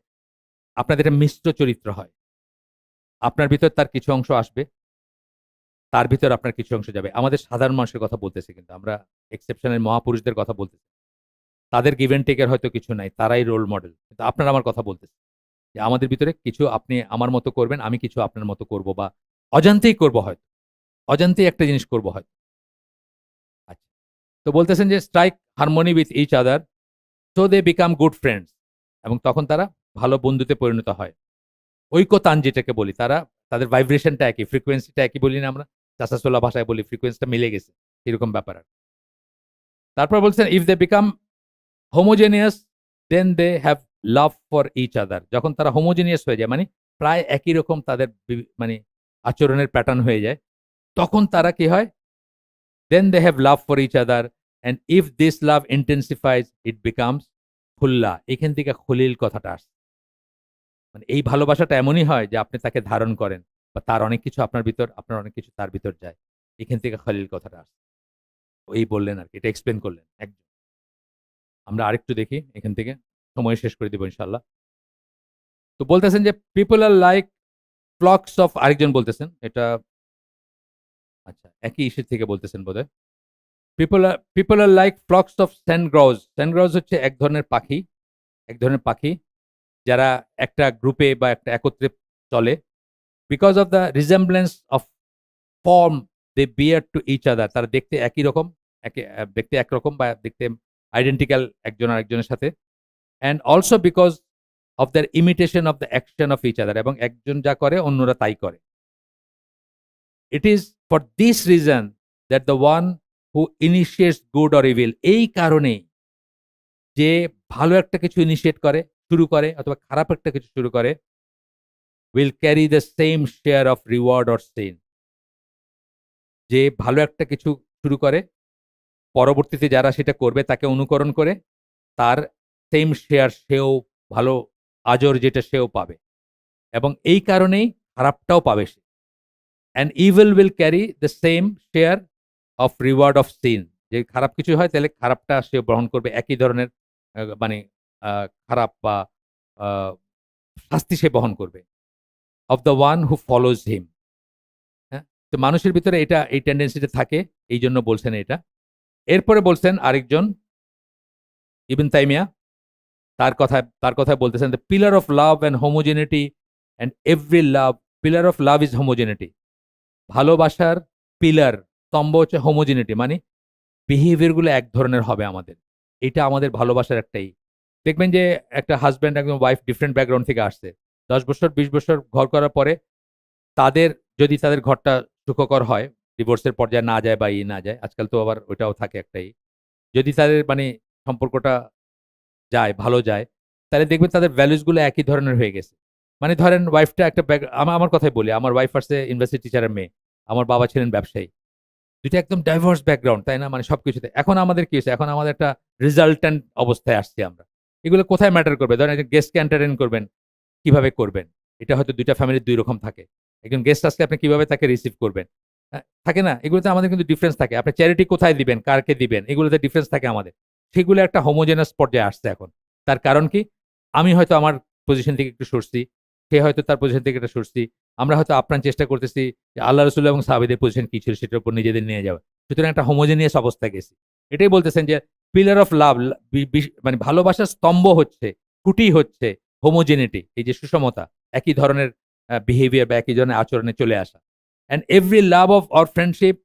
আপনাদের একটা মিশ্র চরিত্র হয়। আপনার ভিতর তার কিছু অংশ আসবে, তার ভিতর আপনার কিছু অংশ যাবে। আমাদের সাধারণ মানুষের কথা বলতেছি কিন্তু আমরা এক্সেপশনাল মহাপুরুষদের কথা বলতেছি। তাদের গিভ অ্যান্ড টেক এর হয়তো কিছু নাই। তারাই রোল মডেল। কিন্তু আপনার আমার কথা বলতেছি। যে আমাদের ভিতরে কিছু আপনি আমার মতো করবেন, আমি কিছু আপনার মতো করব বা অজান্তেই করব হয়তো। অজান্তেই একটা জিনিস করব হয়তো। আচ্ছা। তো বলতেছেন যে strike harmony with each other so they become good friends এবং তখন তারা ভালো বন্ধুতে পরিণত হয়। ঐকতান যেটাকে বলি তারা তাদের ভাইব্রেশনটা একই, ফ্রিকোয়েন্সিটা একই বলি না আমরা? চাচাছোলা ভাষায় বলি ফ্রিকোয়েন্সিটা মিলে গেছে। এরকম ব্যাপার আর। তারপর বলছেন if they become homogeneous then they have love for each other. যখন তারা হোমোজেনিয়াস হয়ে যায় মানে প্রায় একই রকম তাদের মানে আচরণের প্যাটার্ন হয়ে যায়, তখন তারা কি হয়? Then they have love for each other and if this love intensifies it becomes খুল্লা। এখান থেকে খলিল কথাটা আসছে। মানে এই ভালোবাসাটা এমনই হয় যে আপনি তাকে ধারণ করেন বা তার অনেক কিছু আপনার ভিতর, আপনার অনেক কিছু তার ভিতর যায়। এখান থেকে খলিল কথাটা আসছে। এই বললেন আরকি। এটা এক্সপ্লেইন করলেন একজন। আমরা আরেকটু দেখি এখান থেকে। সময় শেষ করে দিব ইনশাআল্লাহ। তো বলতেছেন যে people are like flocks of আরেকজন বলতেছেন। এটা আচ্ছা একই ইস্যু থেকে বলতেছেন বোধহয়। People are like flocks of sandgrouse. Sandgrouse হচ্ছে এক ধরনের পাখি, এক ধরনের পাখি যারা একটা গ্রুপে বা একটা একত্রে চলে। Because of the resemblance of form they bear to each other. তারা দেখতে একই রকম, দেখতে একরকম বা দেখতে আইডেন্টিক্যাল একজন আরেকজনের সাথে। And also because of their imitation of the action of each other এবং একজন যা করে অন্যরা তাই করে। It is for this reason that the one who initiates good or evil. এই কারণেই যে ভালো একটা কিছু ইনিশিয়েট করে, শুরু করে অথবা খারাপ একটা কিছু শুরু করে will carry the same share of reward or sin. যে ভালো একটা কিছু শুরু করে, পরবর্তীতে যারা সেটা করবে তাকে অনুকরণ করে তার সেম শেয়ার সেও ভালো আজর যেটা সেও পাবে। এবং এই কারণেই খারাপটাও পাবে সে। And evil will carry the same share of reward of sin. যে খারাপ কিছু হয় তাহলে খারাপটা সে গ্রহণ করবে, একই ধরনের মানে খারাপ বা আ শাস্তি সে বহন করবে। Of the one who follows him. হ্যাঁ? তো মানুষের ভিতরে এই টেনডেন্সিটা থাকে। এইজন্য বলছেন এটা। এরপরে বলছেন আরেকজন ইবন তাইমিয়া তার কথায় বলতেছেন, "the pillar of love and homogeneity and every love, pillar of love is homogeneity." ভালোবাসার পিলার, স্তম্ভ হচ্ছে হোমোজেনিটি, মানে বিহেভিয়ার গুলো এক ধরনের হবে আমাদের। এটা আমাদের ভালোবাসার একটাই। দেখবেন যে একটা হাসব্যান্ড একদম ওয়াইফ ডিফারেন্ট ব্যাকগ্রাউন্ড থেকে আসছে। ১০ বছর ২০ বছর ঘর করার পরে তাদের যদি তাদের ঘরটা সুখকর হয়, ডিভোর্সের পর্যায়ে না যায় বা না যায়, আজকাল তো আবার ওইটাও থাকে একটাই। যদি তাদের মানে সম্পর্কটা যায়, ভালো যায়, তাহলে দেখবেন তাদের ভ্যালুস গুলো একই ধরনের হয়ে গেছে। মানে ধরেন ওয়াইফটা একটা আমার কথাই বলি। আমার ওয়াইফ আসছে ইউনিভার্সিটি টিচারের মেয়ে। আমার বাবা ছিলেন ব্যবসায়ী। ২ টা একদম ডাইভার্স ব্যাকগ্রাউন্ড, তাই না? মানে সবকিছুতে। এখন আমাদের কি হইছে? এখন আমাদের একটা রিজাল্ট্যান্ট অবস্থায় আসছি আমরা। এগুলো কোথায় ম্যাটার করবে? ধরেন একজন গেস্টকে এন্টারটেইন করবেন, কিভাবে করবেন? এটা হয়তো ২ টা ফ্যামিলির ২ রকম থাকে। একজন গেস্ট আসলে আপনি কিভাবে তাকে রিসিভ করবেন? থাকে না? এগুলোতে আমাদের কিন্তু ডিফারেন্স থাকে। আপনি চ্যারিটি কোথায় দিবেন? কারকে দিবেন? এগুলোতে ডিফারেন্স থাকে আমাদের। সেগুলো একটা হোমোজেনাস পর্যায়ে আসছে এখন। তার কারণ কি? আমি হয়তো আমার পজিশন থেকে একটু সরছি। সে হয়তো তার পজিশন থেকে একটু সরছি। আমরা হয়তো আপ্রাণ চেষ্টা করতেছি যে আল্লাহ রাসূল এবং সাহাবীদের পজিশন কি ছিল সেটার উপর নিজেদের নিয়ে যাওয়া। সুতরাং একটা হোমোজেনিয়াস অবস্থায় গেছি। এটাই বলতেছেন যে পিলার অফ লাভ, মানে ভালোবাসার স্তম্ভ হচ্ছে, খুঁটি হচ্ছে হোমোজেনিটি, এই যে সুষমতা, একই ধরনের বিহেভিয়ার বা একই ধরনের আচরণে চলে আসা। And every love of or friendship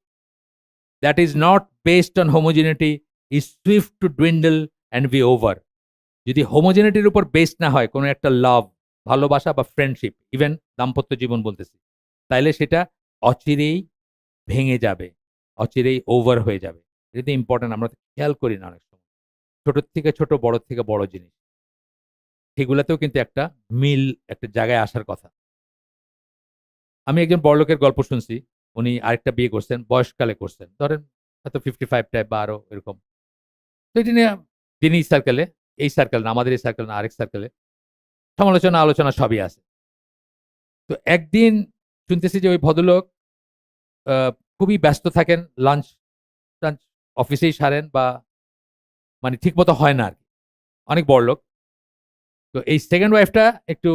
that is not based on homogeneity is swift to dwindle and be over. যদি হোমোজেনিটির উপর বেসড না হয় কোনো একটা লাভ, ভালোবাসা বা ফ্রেন্ডশিপ, ইভেন দাম্পত্য জীবন বলতেছি, তাইলে সেটা অচিরেই ভেঙে যাবে, অচিরেই ওভার হয়ে যাবে। এটা ইম্পোর্টেন্ট, আমরা তো খেয়াল করি না অনেক সময়। ছোট থেকে ছোট, বড় থেকে বড় জিনিস। সেগুলাতেও কিন্তু একটা মিল একটা জায়গায় আসার কথা। আমি একজন বড়লোকের গল্প শুনছি। উনি আরেকটা বিয়ে করছেন, বয়সকালে করছেন। ধরেন হয়তো 55 টাইপ বা আরো এরকম। তো এটা নিয়ে দিনই সার্কেলে, এই সার্কেল না, আমাদের এই সার্কেল না, আরেক সার্কেলে সমালোচনা, আলোচনা সবই আছে। তো একদিন শুনতেছি যে ওই ভদ্রলোক আ খুবই ব্যস্ত থাকেন। লাঞ্চ-টাঞ্চ অফিসেই সারেন বা মানে ঠিকমতো হয় না আরকি। অনেক বড়লোক। তো এই 2nd ওয়াইফটা একটু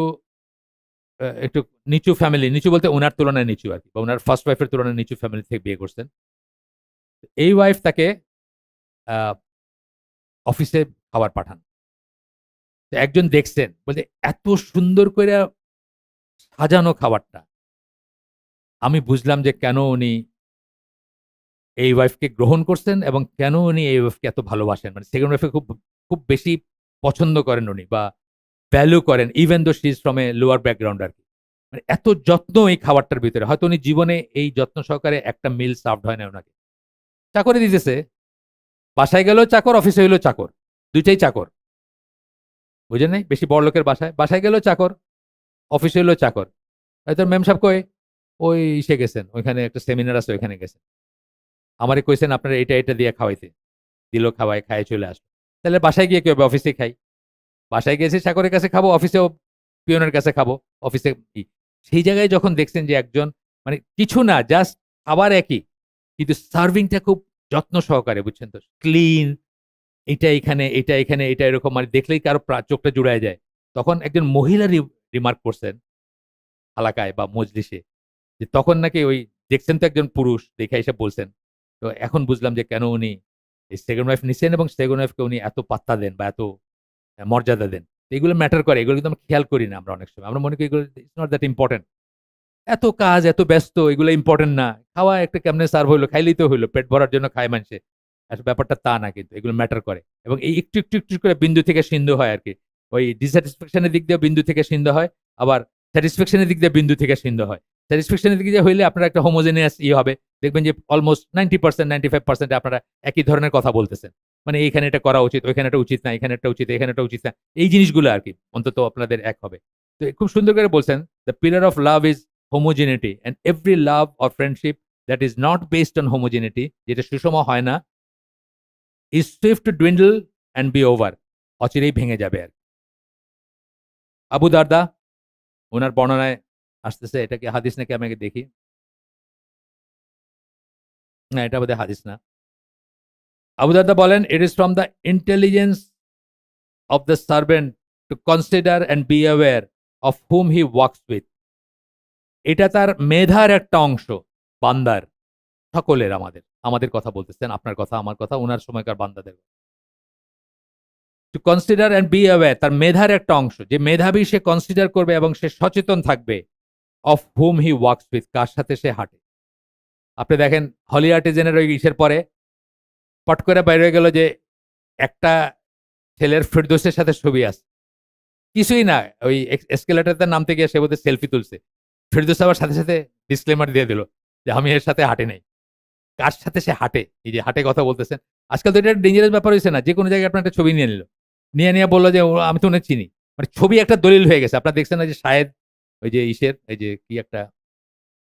নিচু ফ্যামিলি, নিচু বলতে উনার তুলনায় নিচু আরকি, বা উনার 1st ওয়াইফ এর তুলনায় নিচু ফ্যামিলি থেকে বিয়ে করছেন। এই ওয়াইফ তাকে আ অফিসে খাবার পাঠান। তো একজন দেখছেন, বলছে এত সুন্দর কইরা সাজানো খাবারটা। আমি বুঝলাম যে কেন উনি এই ওয়াইফকে গ্রহণ করছেন এবং কেন উনি এই ওয়াইফকে এত ভালোবাসেন। মানে 2nd ওয়াইফকে খুব বেশি পছন্দ করেন উনি বা ভ্যালু করেন, even though she is from a lower background আরকি। মানে এত যত্ন এই খাবারটার ভিতরে। হয়তো উনি জীবনে এই যত্ন সহকারে একটা মিল সার্ভড হয় নাই উনাকে। চাকরি দিতেছে। বাসায় গেলেও চাকর, অফিসে হইলেও চাকর। ২ টাই চাকর। বুঝেন নাই? বেশি বড়লোকের বাসায়। বাসায় গেলেও চাকর, অফিসে হইলেও চাকর। "এই তোর মেম সাহেব কই?" "ওই ইসে গেছেন। ওইখানে একটা সেমিনার আছে ওইখানে গেছেন। আমারে কইছেন আপনারা এইটা দিয়ে খাওয়াইতে।" দিল খাওয়ায়, খাইয়ে চলে আসলো। তাহলে বাসায় গিয়ে কি হবে? অফিসেই খাই। বাসায় গেছি চাকরের কাছে খাবো, অফিসেও পিয়নের কাছে খাবো। অফিসে সেই জায়গায় যখন দেখছেন যে একজন মানে কিছু না, জাস্ট খাবার একই। কিন্তু সার্ভিংটা খুব যত্ন সহকারে, বুঝছেন তো? ক্লিন, এটা এখানে, এটা এরকম, মানে দেখলেই কারো চোখটা জুড়ায় যায়। তখন একজন মহিলা রিমার্ক করছেন হালাকায় বা মজলিসে, যে তখন নাকি ওই দেখছেন তো একজন পুরুষ, দেখে এসে বলছেন। তো এখন বুঝলাম যে কেন উনি এই 2nd ওয়াইফ নিছেন এবং 2nd ওয়াইফকে উনি এত পাত্তা দেন বা এত মর্যাদা দেন। তো এগুলো ম্যাটার করে। এগুলো কিন্তু আমরা খেয়াল করি না আমরা অনেক সময়। আমরা মনে করি এগুলো ইটস নট দ্যাট ইম্পোর্টেন্ট। এত কাজ, এত ব্যস্ত, এগুলো ইম্পোর্টেন্ট না। খাওয়া একটা কেমনে সার্ভ হইলো, খাইলেই তো হইলো। পেট ভরার জন্য খায় মানুষে। আসলে ব্যাপারটা তা না কিন্তু। এগুলো ম্যাটার করে। এবং এই একটু করে বিন্দু থেকে সিন্ধু হয় আরকি। ওই ডিস্যাটিসফ্যাকশন এর দিক দিয়েও বিন্দু থেকে সিন্ধু হয়। আবার স্যাটিসফ্যাকশন এর দিক দিয়ে বিন্দু থেকে সিন্ধু হয়। স্যাটিসফ্যাকশন এর দিক দিয়ে হইলে আপনার একটা হোমোজেনিয়াস হবে। দেখবেন যে অলমোস্ট 90% 95% আপনারা একই ধরনের কথা বলতেছেন। মানে এইখানে এটা করা উচিত, ওইখানে এটা উচিত না, এখানে এটা উচিত, এখানে এটা উচিত না। এই জিনিসগুলো আরকি অন্তত আপনাদের এক হবে। তো খুব সুন্দর করে বলছেন, "The pillar of love is homogeneity and every love or friendship that is not based on homogeneity," যেটা সুষম হয় না, "is swift to dwindle and be over." অচিরেই ভেঙে যাবে আরকি। আবু দারদা ওনার বর্ণনায় আসতেছে, এটা কি হাদিস নাকি আমি আগে দেখি। না, এটা বোধহয় হাদিস না। আবু দারদা বলেন, it is from the intelligence of the servant two consider and be aware of whom he works with. এটা তার মেধার একটা অংশ, বান্দার, সকলের, আমাদের কথা বলতেছেন, আপনার কথা, আমার কথা, ওনার সময়কার বান্দাদের। Two consider and be aware, তার মেধার একটা অংশ, যে মেধাবী সে কনসিডার করবে এবং সে সচেতন থাকবে of whom he works with, কার সাথে সে হাঁটে। আপনি দেখেন হলি আর্টিজেনের ওই ইসের পরে পট করে বাইরে গেল যে একটা ছেলের ফেরদৌসের সাথে ছবি আছে, কিছুই না, ওই এসকেলেটারতে নামতে গিয়ে সে বোধহয় সেলফি তুলছে, ফেরদৌস আবার সাথে সাথে ডিসক্লেমার দিয়ে দিল যে আমি এর সাথে হাঁটি নাই। কার সাথে সে হাঁটে, এই যে হাঁটে কথা বলতেছেন, আজকাল তো এটা ডেঞ্জারাস ব্যাপার হয়েছে না, যে কোনো জায়গায় আপনার একটা ছবি নিয়ে নিল, নিয়ে বললো যে আমি তো উনি চিনি, মানে ছবি একটা দলিল হয়ে গেছে। আপনার দেখছেন না যে শায়েদ ওই যে ইসের, এই যে কি একটা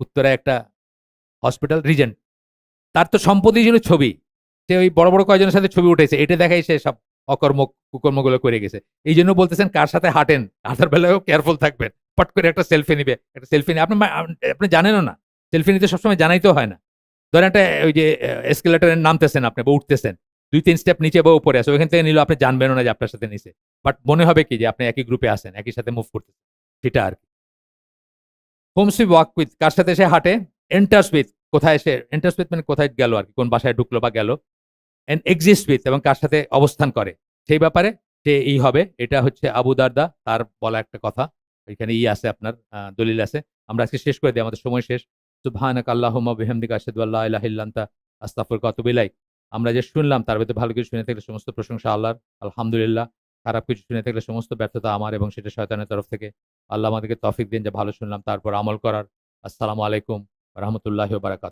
উত্তরায় একটা হসপিটাল রিজেন্ট, তার তো সম্পত্তি ছিল ছবি, সে ওই বড় বড় কয়েকজনের সাথে ছবি উঠেছে, এটা দেখাই সে সব অকর্ম কুকর্মগুলো করে গেছে। এই জন্য বলতেছেন কার সাথে হাঁটেন, হাঁটার বেলায়ও কেয়ারফুল থাকবেন, পট করে একটা সেলফি নিবে, একটা সেলফি নিয়ে আপনি জানেনও না, সেলফি নিতে সবসময় জানাইতেও হয় না। ধরেন একটা ওই যে এসকেলেটারে নামতেছেন আপনি বা উঠতেছেন, ২-৩ স্টেপ নিচে বা উপরে আছে, ওইখান থেকে নিলেও আপনি জানবেনও না যে আপনার সাথে নিচে, বাট মনে হবে কি যে আপনি একই গ্রুপে আছেন, একই সাথে মুভ করতেছেন, সেটা আর কি। হোমস উই ওয়াক উইথ, কার সাথে সে হাঁটে। এন্টার্স উইথ, কোথায় সে এন্টার্স উইথ মানে কোথায় গেল আর কি, কোন বাসায় ঢুকলো বা গেল। এন্ড এক্সিস্ট উইথ, এবং কার সাথে অবস্থান করে, সেই ব্যাপারে সে এই হবে। এটা হচ্ছে আবু দারদা তার বলা একটা কথা, এখানে আছে আপনার দলিল আছে। আমরা আজকে শেষ করে দিই, আমাদের সময় শেষ। সুবহানাকা আল্লাহুম্মা বিহামদিকা আশহাদু আল্লা ইলাহা ইল্লা আনতা আস্তাগফিরুকা ওয়া আতুবু ইলাইক। আমরা যে শুনলাম তার ভিতরে ভালো কিছু শুনে থাকলে সমস্ত প্রশংসা আল্লাহর, আলহামদুলিল্লাহ। খারাপ কিছু শুনে থাকলে সমস্ত ব্যর্থতা আমার, এবং সেটা শয়তানের তরফ থেকে। আল্লাহ আমাদেরকে তৌফিক দিন যে ভালো শুনলাম তারপর আমল করার। আসসালামু আলাইকুম ওয়া রাহমাতুল্লাহি ওয়া বারাকাতুহু।